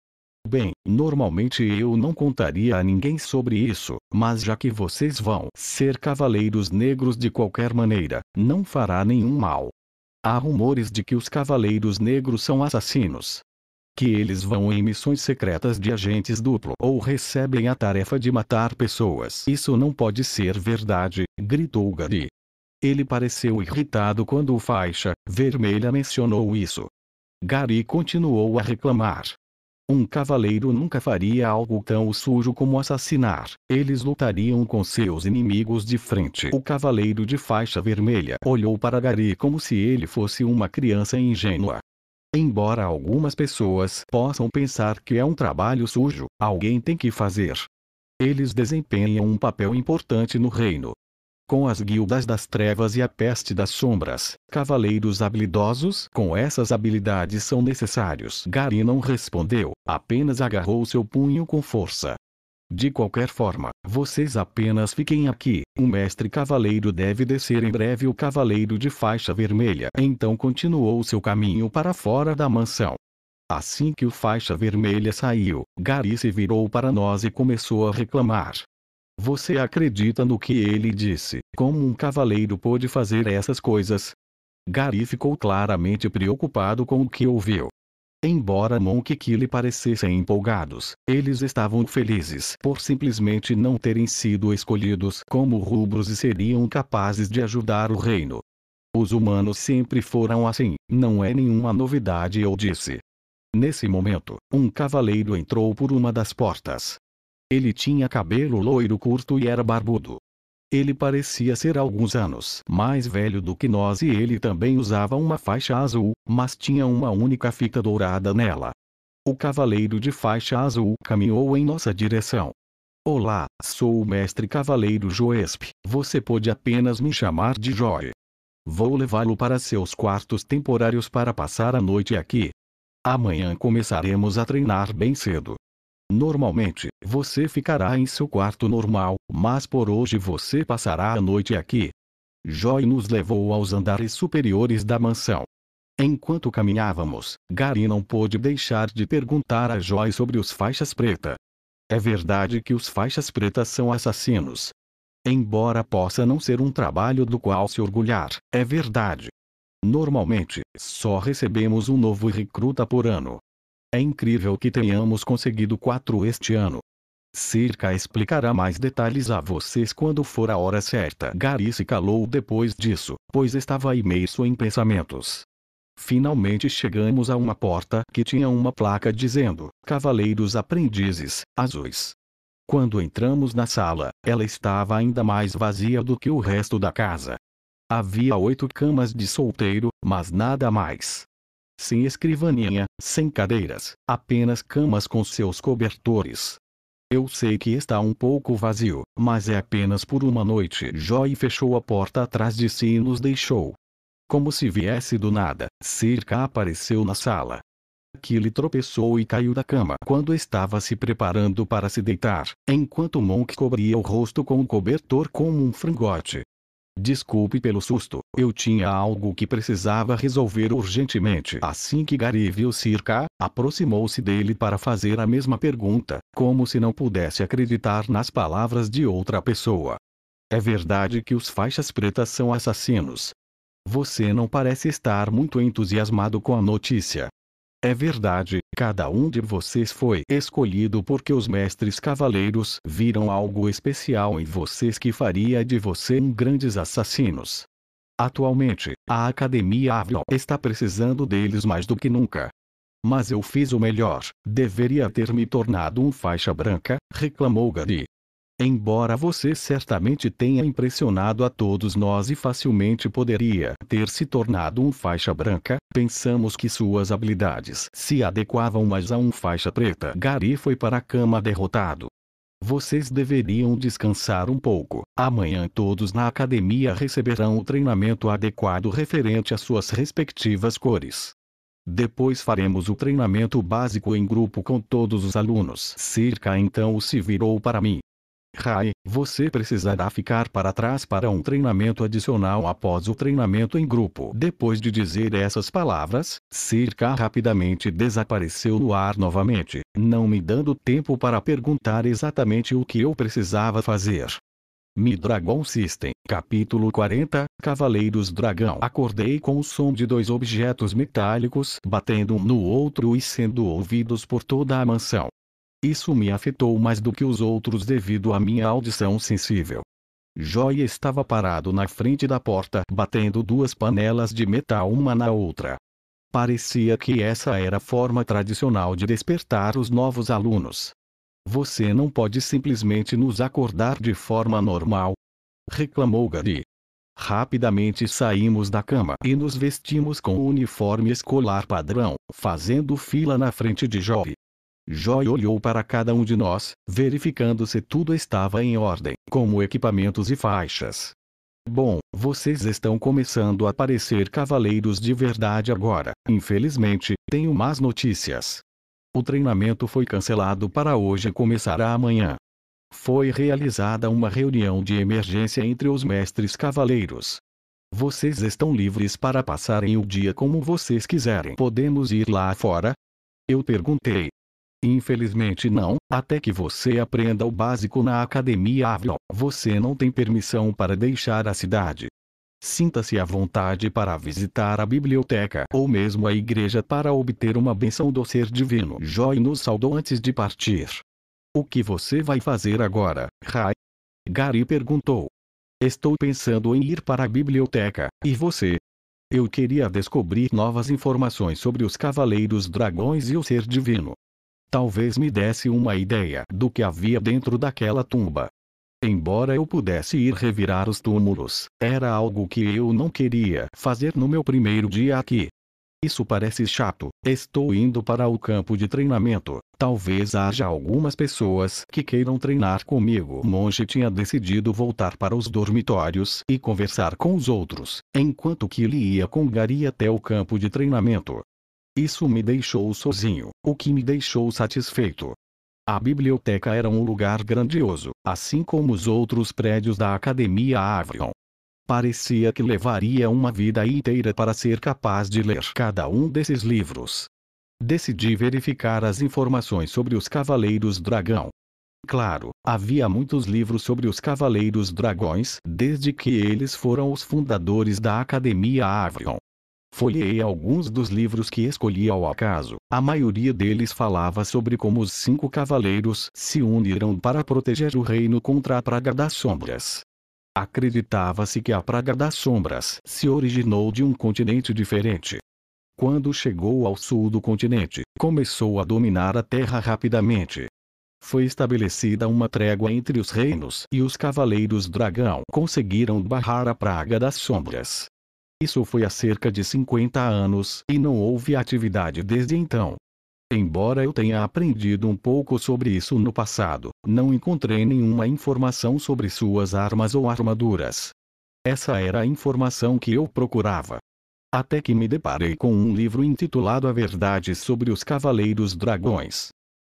S1: Bem, normalmente eu não contaria a ninguém sobre isso, mas já que vocês vão ser cavaleiros negros de qualquer maneira, não fará nenhum mal. Há rumores de que os cavaleiros negros são assassinos. Que eles vão em missões secretas de agentes duplo ou recebem a tarefa de matar pessoas. Isso não pode ser verdade, gritou Gary. Ele pareceu irritado quando o faixa vermelha mencionou isso. Gary continuou a reclamar. Um cavaleiro nunca faria algo tão sujo como assassinar. Eles lutariam com seus inimigos de frente. O cavaleiro de faixa vermelha olhou para Gary como se ele fosse uma criança ingênua. Embora algumas pessoas possam pensar que é um trabalho sujo, alguém tem que fazer. Eles desempenham um papel importante no reino. Com as guildas das trevas e a peste das sombras, cavaleiros habilidosos com essas habilidades são necessários. Gary não respondeu, apenas agarrou seu punho com força. De qualquer forma, vocês apenas fiquem aqui. O mestre cavaleiro deve descer em breve. O cavaleiro de faixa vermelha então continuou seu caminho para fora da mansão. Assim que o faixa vermelha saiu, Gary se virou para nós e começou a reclamar. Você acredita no que ele disse? Como um cavaleiro pôde fazer essas coisas? Gary ficou claramente preocupado com o que ouviu. Embora Monk e Killy parecessem empolgados, eles estavam felizes por simplesmente não terem sido escolhidos como rubros e seriam capazes de ajudar o reino. Os humanos sempre foram assim, não é nenhuma novidade, eu disse. Nesse momento, um cavaleiro entrou por uma das portas. Ele tinha cabelo loiro curto e era barbudo. Ele parecia ser alguns anos mais velho do que nós e ele também usava uma faixa azul, mas tinha uma única fita dourada nela. O cavaleiro de faixa azul caminhou em nossa direção. Olá, sou o mestre cavaleiro Joesp, você pode apenas me chamar de Joy. Vou levá-lo para seus quartos temporários para passar a noite aqui. Amanhã começaremos a treinar bem cedo. Normalmente, você ficará em seu quarto normal, mas por hoje você passará a noite aqui. Joy nos levou aos andares superiores da mansão. Enquanto caminhávamos, Gary não pôde deixar de perguntar a Joy sobre os faixas preta. É verdade que os faixas pretas são assassinos. Embora possa não ser um trabalho do qual se orgulhar, é verdade. Normalmente, só recebemos um novo recruta por ano. É incrível que tenhamos conseguido 4 este ano. Circa explicará mais detalhes a vocês quando for a hora certa. Gary se calou depois disso, pois estava imerso em pensamentos. Finalmente chegamos a uma porta que tinha uma placa dizendo, Cavaleiros Aprendizes, Azuis. Quando entramos na sala, ela estava ainda mais vazia do que o resto da casa. Havia 8 camas de solteiro, mas nada mais. Sem escrivaninha, sem cadeiras, apenas camas com seus cobertores. Eu sei que está um pouco vazio, mas é apenas por uma noite. Joy fechou a porta atrás de si e nos deixou. Como se viesse do nada, Circa apareceu na sala. Killy tropeçou e caiu da cama quando estava se preparando para se deitar, enquanto Monk cobria o rosto com um cobertor como um frangote. Desculpe pelo susto, eu tinha algo que precisava resolver urgentemente. Assim que Gary viu Circa, aproximou-se dele para fazer a mesma pergunta, como se não pudesse acreditar nas palavras de outra pessoa. É verdade que os faixas pretas são assassinos. Você não parece estar muito entusiasmado com a notícia. É verdade, cada um de vocês foi escolhido porque os mestres cavaleiros viram algo especial em vocês que faria de você grandes assassinos. Atualmente, a Academia Avion está precisando deles mais do que nunca. Mas eu fiz o melhor, deveria ter me tornado um faixa branca, reclamou Gary. Embora você certamente tenha impressionado a todos nós e facilmente poderia ter se tornado um faixa branca, pensamos que suas habilidades se adequavam mais a um faixa preta. Gary foi para a cama derrotado. Vocês deveriam descansar um pouco. Amanhã todos na academia receberão o treinamento adequado referente às suas respectivas cores. Depois faremos o treinamento básico em grupo com todos os alunos. Circa então se virou para mim. Rai, você precisará ficar para trás para um treinamento adicional após o treinamento em grupo. Depois de dizer essas palavras, Circa rapidamente desapareceu no ar novamente, não me dando tempo para perguntar exatamente o que eu precisava fazer. Mi-Dragon System, capítulo 40, Cavaleiros Dragão. Acordei com o som de 2 objetos metálicos batendo um no outro e sendo ouvidos por toda a mansão. Isso me afetou mais do que os outros devido à minha audição sensível. Joy estava parado na frente da porta, batendo 2 panelas de metal uma na outra. Parecia que essa era a forma tradicional de despertar os novos alunos. Você não pode simplesmente nos acordar de forma normal? Reclamou Gary. Rapidamente saímos da cama e nos vestimos com o uniforme escolar padrão, fazendo fila na frente de Joy. Joy olhou para cada um de nós, verificando se tudo estava em ordem, como equipamentos e faixas. Bom, vocês estão começando a parecer cavaleiros de verdade agora. Infelizmente, tenho más notícias. O treinamento foi cancelado para hoje e começará amanhã. Foi realizada uma reunião de emergência entre os mestres cavaleiros. Vocês estão livres para passarem o dia como vocês quiserem. Podemos ir lá fora? Eu perguntei. Infelizmente não, até que você aprenda o básico na Academia Avalon. Você não tem permissão para deixar a cidade. Sinta-se à vontade para visitar a biblioteca ou mesmo a igreja para obter uma bênção do ser divino. Joy nos saudou antes de partir. O que você vai fazer agora, Rai? Gary perguntou. Estou pensando em ir para a biblioteca, e você? Eu queria descobrir novas informações sobre os Cavaleiros Dragões e o ser divino. Talvez me desse uma ideia do que havia dentro daquela tumba. Embora eu pudesse ir revirar os túmulos, era algo que eu não queria fazer no meu primeiro dia aqui. Isso parece chato. Estou indo para o campo de treinamento. Talvez haja algumas pessoas que queiram treinar comigo. O monge tinha decidido voltar para os dormitórios e conversar com os outros, enquanto que ele ia com Gary até o campo de treinamento. Isso me deixou sozinho, o que me deixou satisfeito. A biblioteca era um lugar grandioso, assim como os outros prédios da Academia Avalon. Parecia que levaria uma vida inteira para ser capaz de ler cada um desses livros. Decidi verificar as informações sobre os Cavaleiros Dragão. Claro, havia muitos livros sobre os Cavaleiros Dragões desde que eles foram os fundadores da Academia Avalon. Folheei alguns dos livros que escolhi ao acaso. A maioria deles falava sobre como os 5 cavaleiros se uniram para proteger o reino contra a Praga das Sombras. Acreditava-se que a Praga das Sombras se originou de um continente diferente. Quando chegou ao sul do continente, começou a dominar a Terra rapidamente. Foi estabelecida uma trégua entre os reinos e os Cavaleiros Dragão conseguiram barrar a Praga das Sombras. Isso foi há cerca de 50 anos e não houve atividade desde então. Embora eu tenha aprendido um pouco sobre isso no passado, não encontrei nenhuma informação sobre suas armas ou armaduras. Essa era a informação que eu procurava. Até que me deparei com um livro intitulado A Verdade sobre os Cavaleiros Dragões.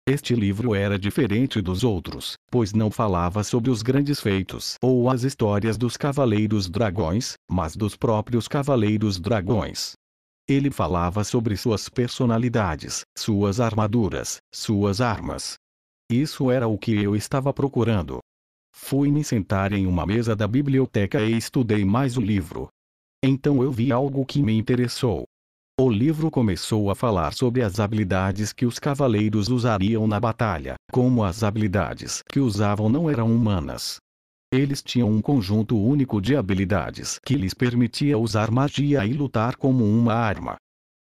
S1: Este livro era diferente dos outros, pois não falava sobre os grandes feitos ou as histórias dos Cavaleiros Dragões, mas dos próprios Cavaleiros Dragões. Ele falava sobre suas personalidades, suas armaduras, suas armas. Isso era o que eu estava procurando. Fui me sentar em uma mesa da biblioteca e estudei mais o livro. Então eu vi algo que me interessou. O livro começou a falar sobre as habilidades que os cavaleiros usariam na batalha, como as habilidades que usavam não eram humanas. Eles tinham um conjunto único de habilidades que lhes permitia usar magia e lutar como uma arma.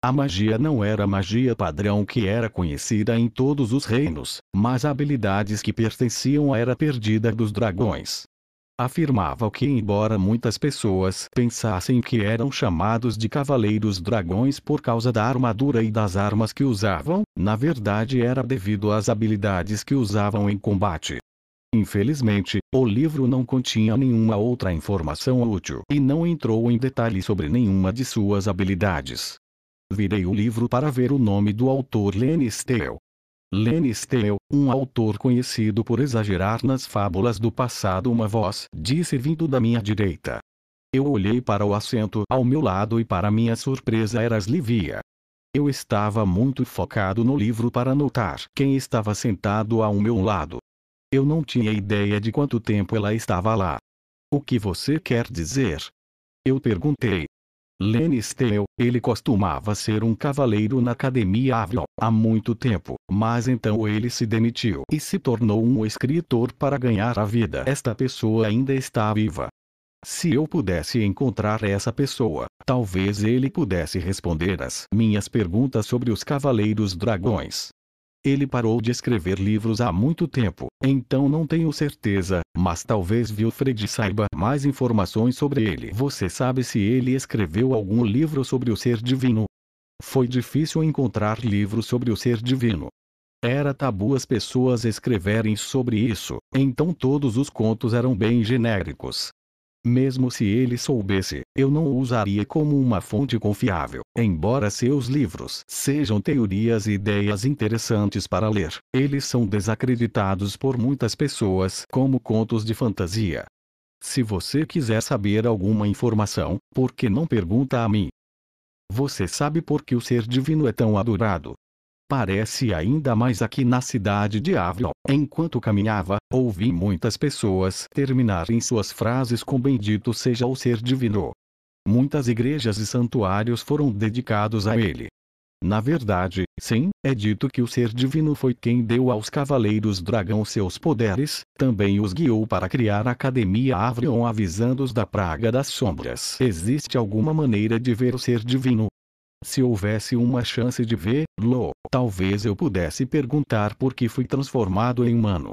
S1: A magia não era a magia padrão que era conhecida em todos os reinos, mas habilidades que pertenciam à era perdida dos dragões. Afirmava que embora muitas pessoas pensassem que eram chamados de cavaleiros dragões por causa da armadura e das armas que usavam, na verdade era devido às habilidades que usavam em combate. Infelizmente, o livro não continha nenhuma outra informação útil e não entrou em detalhes sobre nenhuma de suas habilidades. Virei o livro para ver o nome do autor Lenny Steele. Lenny Steele, um autor conhecido por exagerar nas fábulas do passado. Uma voz disse vindo da minha direita. Eu olhei para o assento ao meu lado e para minha surpresa era Slivia. Eu estava muito focado no livro para notar quem estava sentado ao meu lado. Eu não tinha ideia de quanto tempo ela estava lá. O que você quer dizer? Eu perguntei. Lenny Steele, ele costumava ser um cavaleiro na Academia Avalon há muito tempo, mas então ele se demitiu e se tornou um escritor para ganhar a vida. Esta pessoa ainda está viva. Se eu pudesse encontrar essa pessoa, talvez ele pudesse responder as minhas perguntas sobre os Cavaleiros Dragões. Ele parou de escrever livros há muito tempo, então não tenho certeza, mas talvez Wilfred saiba mais informações sobre ele. Você sabe se ele escreveu algum livro sobre o ser divino? Foi difícil encontrar livros sobre o ser divino. Era tabu as pessoas escreverem sobre isso, então todos os contos eram bem genéricos. Mesmo se ele soubesse, eu não o usaria como uma fonte confiável. Embora seus livros sejam teorias e ideias interessantes para ler, eles são desacreditados por muitas pessoas como contos de fantasia. Se você quiser saber alguma informação, por que não pergunta a mim? Você sabe por que o ser divino é tão adorado? Parece ainda mais aqui na cidade de Avalon. Enquanto caminhava, ouvi muitas pessoas terminarem suas frases com bendito seja o ser divino. Muitas igrejas e santuários foram dedicados a ele. Na verdade, sim, é dito que o ser divino foi quem deu aos Cavaleiros Dragão seus poderes, também os guiou para criar a Academia Avalon avisando-os da praga das sombras. Existe alguma maneira de ver o ser divino? Se houvesse uma chance de vê-lo, talvez eu pudesse perguntar por que fui transformado em humano.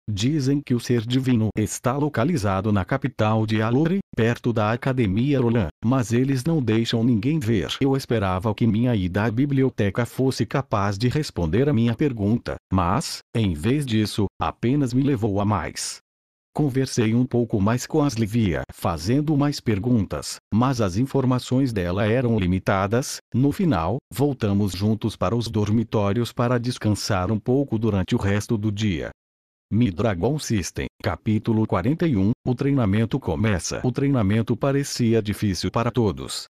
S1: Dizem que o ser divino está localizado na capital de Alore, perto da Academia Roland, mas eles não deixam ninguém ver. Eu esperava que minha ida à biblioteca fosse capaz de responder a minha pergunta, mas, em vez disso, apenas me levou a mais. Conversei um pouco mais com Aslivia, fazendo mais perguntas, mas as informações dela eram limitadas. No final, voltamos juntos para os dormitórios para descansar um pouco durante o resto do dia. Mi-Dragon System, capítulo 41, o treinamento começa. O treinamento parecia difícil para todos.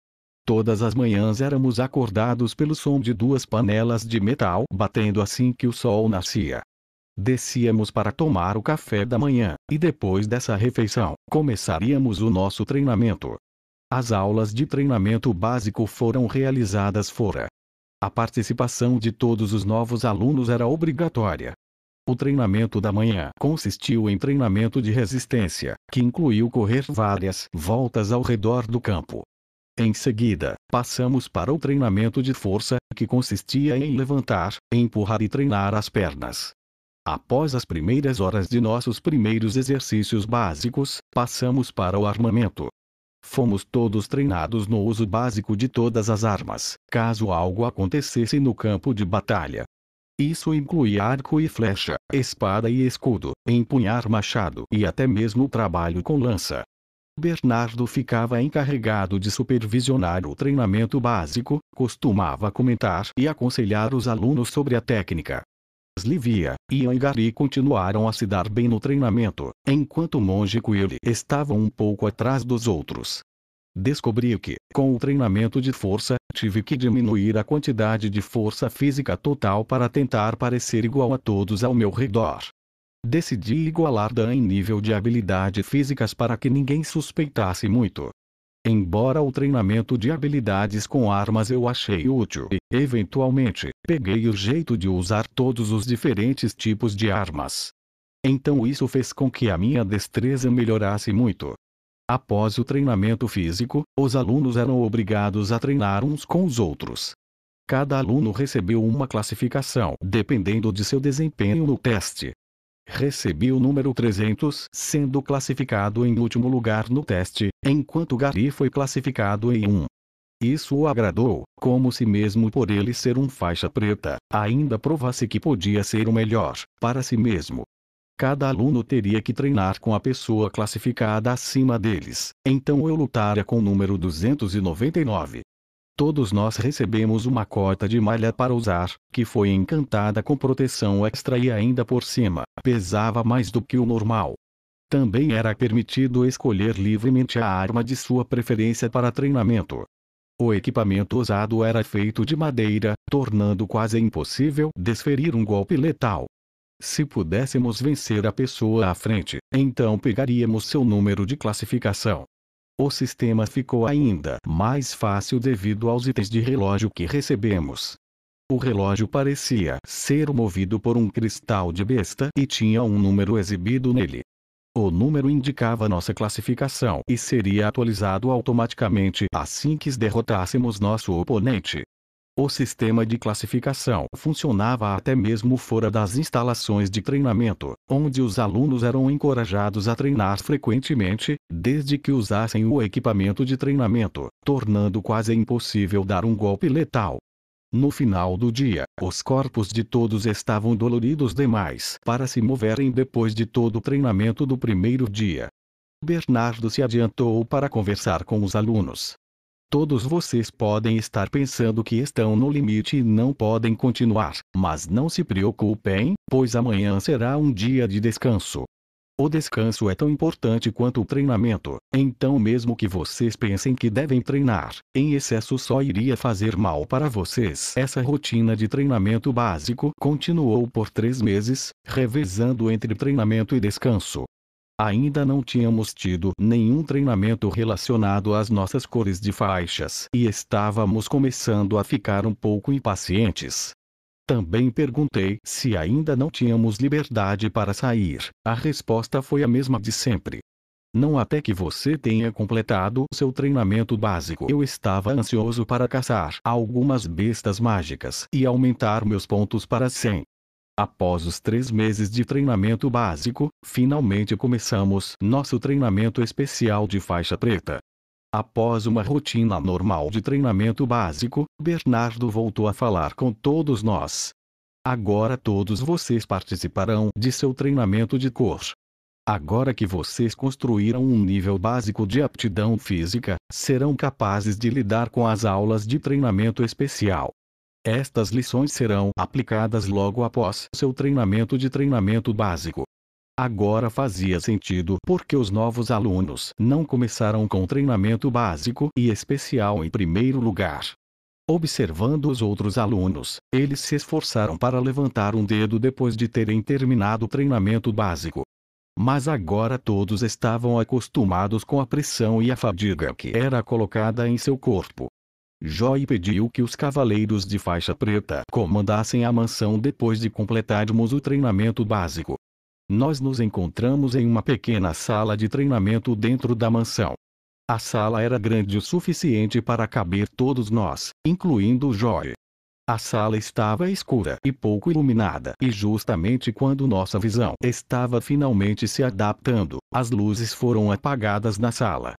S1: Todas as manhãs éramos acordados pelo som de duas panelas de metal batendo assim que o sol nascia. Descíamos para tomar o café da manhã, e depois dessa refeição, começaríamos o nosso treinamento. As aulas de treinamento básico foram realizadas fora. A participação de todos os novos alunos era obrigatória. O treinamento da manhã consistiu em treinamento de resistência, que incluiu correr várias voltas ao redor do campo. Em seguida, passamos para o treinamento de força, que consistia em levantar, empurrar e treinar as pernas. Após as primeiras horas de nossos primeiros exercícios básicos, passamos para o armamento. Fomos todos treinados no uso básico de todas as armas, caso algo acontecesse no campo de batalha. Isso incluía arco e flecha, espada e escudo, empunhar machado e até mesmo trabalho com lança. Bernardo ficava encarregado de supervisionar o treinamento básico, costumava comentar e aconselhar os alunos sobre a técnica. Livia, Ian e Gary continuaram a se dar bem no treinamento, enquanto o monge Quill estava um pouco atrás dos outros. Descobri que, com o treinamento de força, tive que diminuir a quantidade de força física total para tentar parecer igual a todos ao meu redor. Decidi igualar Dan em nível de habilidade físicas para que ninguém suspeitasse muito. Embora o treinamento de habilidades com armas eu achei útil e, eventualmente, peguei o jeito de usar todos os diferentes tipos de armas. Então isso fez com que a minha destreza melhorasse muito. Após o treinamento físico, os alunos eram obrigados a treinar uns com os outros. Cada aluno recebeu uma classificação dependendo de seu desempenho no teste. Recebi o número 300, sendo classificado em último lugar no teste, enquanto Gary foi classificado em 1. Isso o agradou, como se mesmo por ele ser um faixa preta, ainda provasse que podia ser o melhor, para si mesmo. Cada aluno teria que treinar com a pessoa classificada acima deles, então eu lutaria com o número 299. Todos nós recebemos uma cota de malha para usar, que foi encantada com proteção extra e ainda por cima, pesava mais do que o normal. Também era permitido escolher livremente a arma de sua preferência para treinamento. O equipamento usado era feito de madeira, tornando quase impossível desferir um golpe letal. Se pudéssemos vencer a pessoa à frente, então pegaríamos seu número de classificação. O sistema ficou ainda mais fácil devido aos itens de relógio que recebemos. O relógio parecia ser movido por um cristal de besta e tinha um número exibido nele. O número indicava nossa classificação e seria atualizado automaticamente assim que derrotássemos nosso oponente. O sistema de classificação funcionava até mesmo fora das instalações de treinamento, onde os alunos eram encorajados a treinar frequentemente, desde que usassem o equipamento de treinamento, tornando quase impossível dar um golpe letal. No final do dia, os corpos de todos estavam doloridos demais para se moverem depois de todo o treinamento do primeiro dia. Bernardo se adiantou para conversar com os alunos. Todos vocês podem estar pensando que estão no limite e não podem continuar, mas não se preocupem, pois amanhã será um dia de descanso. O descanso é tão importante quanto o treinamento, então mesmo que vocês pensem que devem treinar, em excesso só iria fazer mal para vocês. Essa rotina de treinamento básico continuou por 3 meses, revezando entre treinamento e descanso. Ainda não tínhamos tido nenhum treinamento relacionado às nossas cores de faixas e estávamos começando a ficar um pouco impacientes. Também perguntei se ainda não tínhamos liberdade para sair. A resposta foi a mesma de sempre. Não até que você tenha completado seu treinamento básico. Eu estava ansioso para caçar algumas bestas mágicas e aumentar meus pontos para 100. Após os 3 meses de treinamento básico, finalmente começamos nosso treinamento especial de faixa preta. Após uma rotina normal de treinamento básico, Bernardo voltou a falar com todos nós. Agora todos vocês participarão de seu treinamento de cor. Agora que vocês construíram um nível básico de aptidão física, serão capazes de lidar com as aulas de treinamento especial. Estas lições serão aplicadas logo após seu treinamento de treinamento básico. Agora fazia sentido porque os novos alunos não começaram com treinamento básico e especial em primeiro lugar. Observando os outros alunos, eles se esforçaram para levantar um dedo depois de terem terminado o treinamento básico. Mas agora todos estavam acostumados com a pressão e a fadiga que era colocada em seu corpo. Joy pediu que os cavaleiros de faixa preta comandassem a mansão depois de completarmos o treinamento básico. Nós nos encontramos em uma pequena sala de treinamento dentro da mansão. A sala era grande o suficiente para caber todos nós, incluindo Joy. A sala estava escura e pouco iluminada, e justamente quando nossa visão estava finalmente se adaptando, as luzes foram apagadas na sala.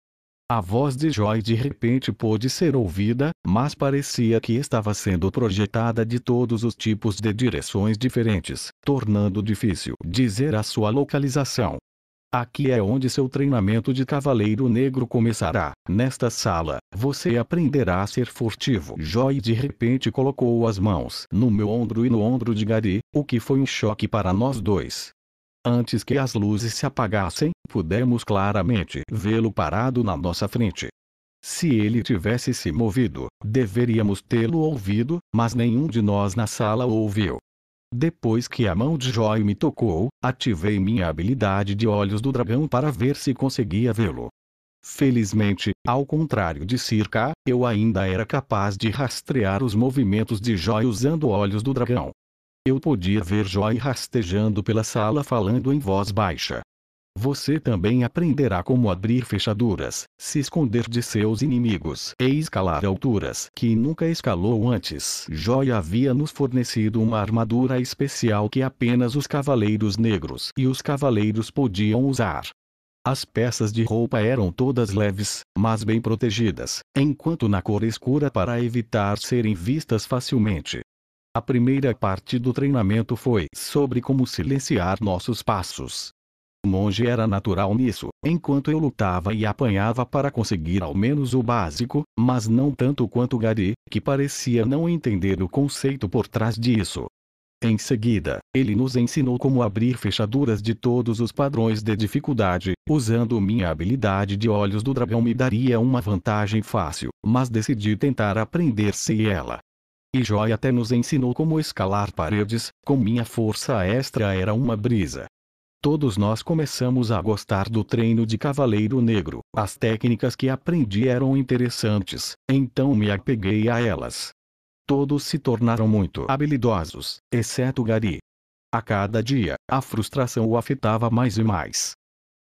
S1: A voz de Joy de repente pôde ser ouvida, mas parecia que estava sendo projetada de todos os tipos de direções diferentes, tornando difícil dizer a sua localização. Aqui é onde seu treinamento de Cavaleiro Negro começará. Nesta sala, você aprenderá a ser furtivo. Joy de repente colocou as mãos no meu ombro e no ombro de Gary, o que foi um choque para nós dois. Antes que as luzes se apagassem, pudemos claramente vê-lo parado na nossa frente. Se ele tivesse se movido, deveríamos tê-lo ouvido, mas nenhum de nós na sala o ouviu. Depois que a mão de Joy me tocou, ativei minha habilidade de Olhos do Dragão para ver se conseguia vê-lo. Felizmente, ao contrário de Circa, eu ainda era capaz de rastrear os movimentos de Joy usando Olhos do Dragão. Eu podia ver Joy rastejando pela sala falando em voz baixa. Você também aprenderá como abrir fechaduras, se esconder de seus inimigos e escalar alturas que nunca escalou antes. Joy havia nos fornecido uma armadura especial que apenas os Cavaleiros Negros e os Cavaleiros podiam usar. As peças de roupa eram todas leves, mas bem protegidas, enquanto na cor escura para evitar serem vistas facilmente. A primeira parte do treinamento foi sobre como silenciar nossos passos. O monge era natural nisso, enquanto eu lutava e apanhava para conseguir ao menos o básico, mas não tanto quanto Gary, que parecia não entender o conceito por trás disso. Em seguida, ele nos ensinou como abrir fechaduras de todos os padrões de dificuldade, usando minha habilidade de Olhos do Dragão me daria uma vantagem fácil, mas decidi tentar aprender sem ela. E Joy até nos ensinou como escalar paredes, com minha força extra era uma brisa. Todos nós começamos a gostar do treino de Cavaleiro Negro. As técnicas que aprendi eram interessantes, então me apeguei a elas. Todos se tornaram muito habilidosos, exceto Gary. A cada dia, a frustração o afetava mais e mais.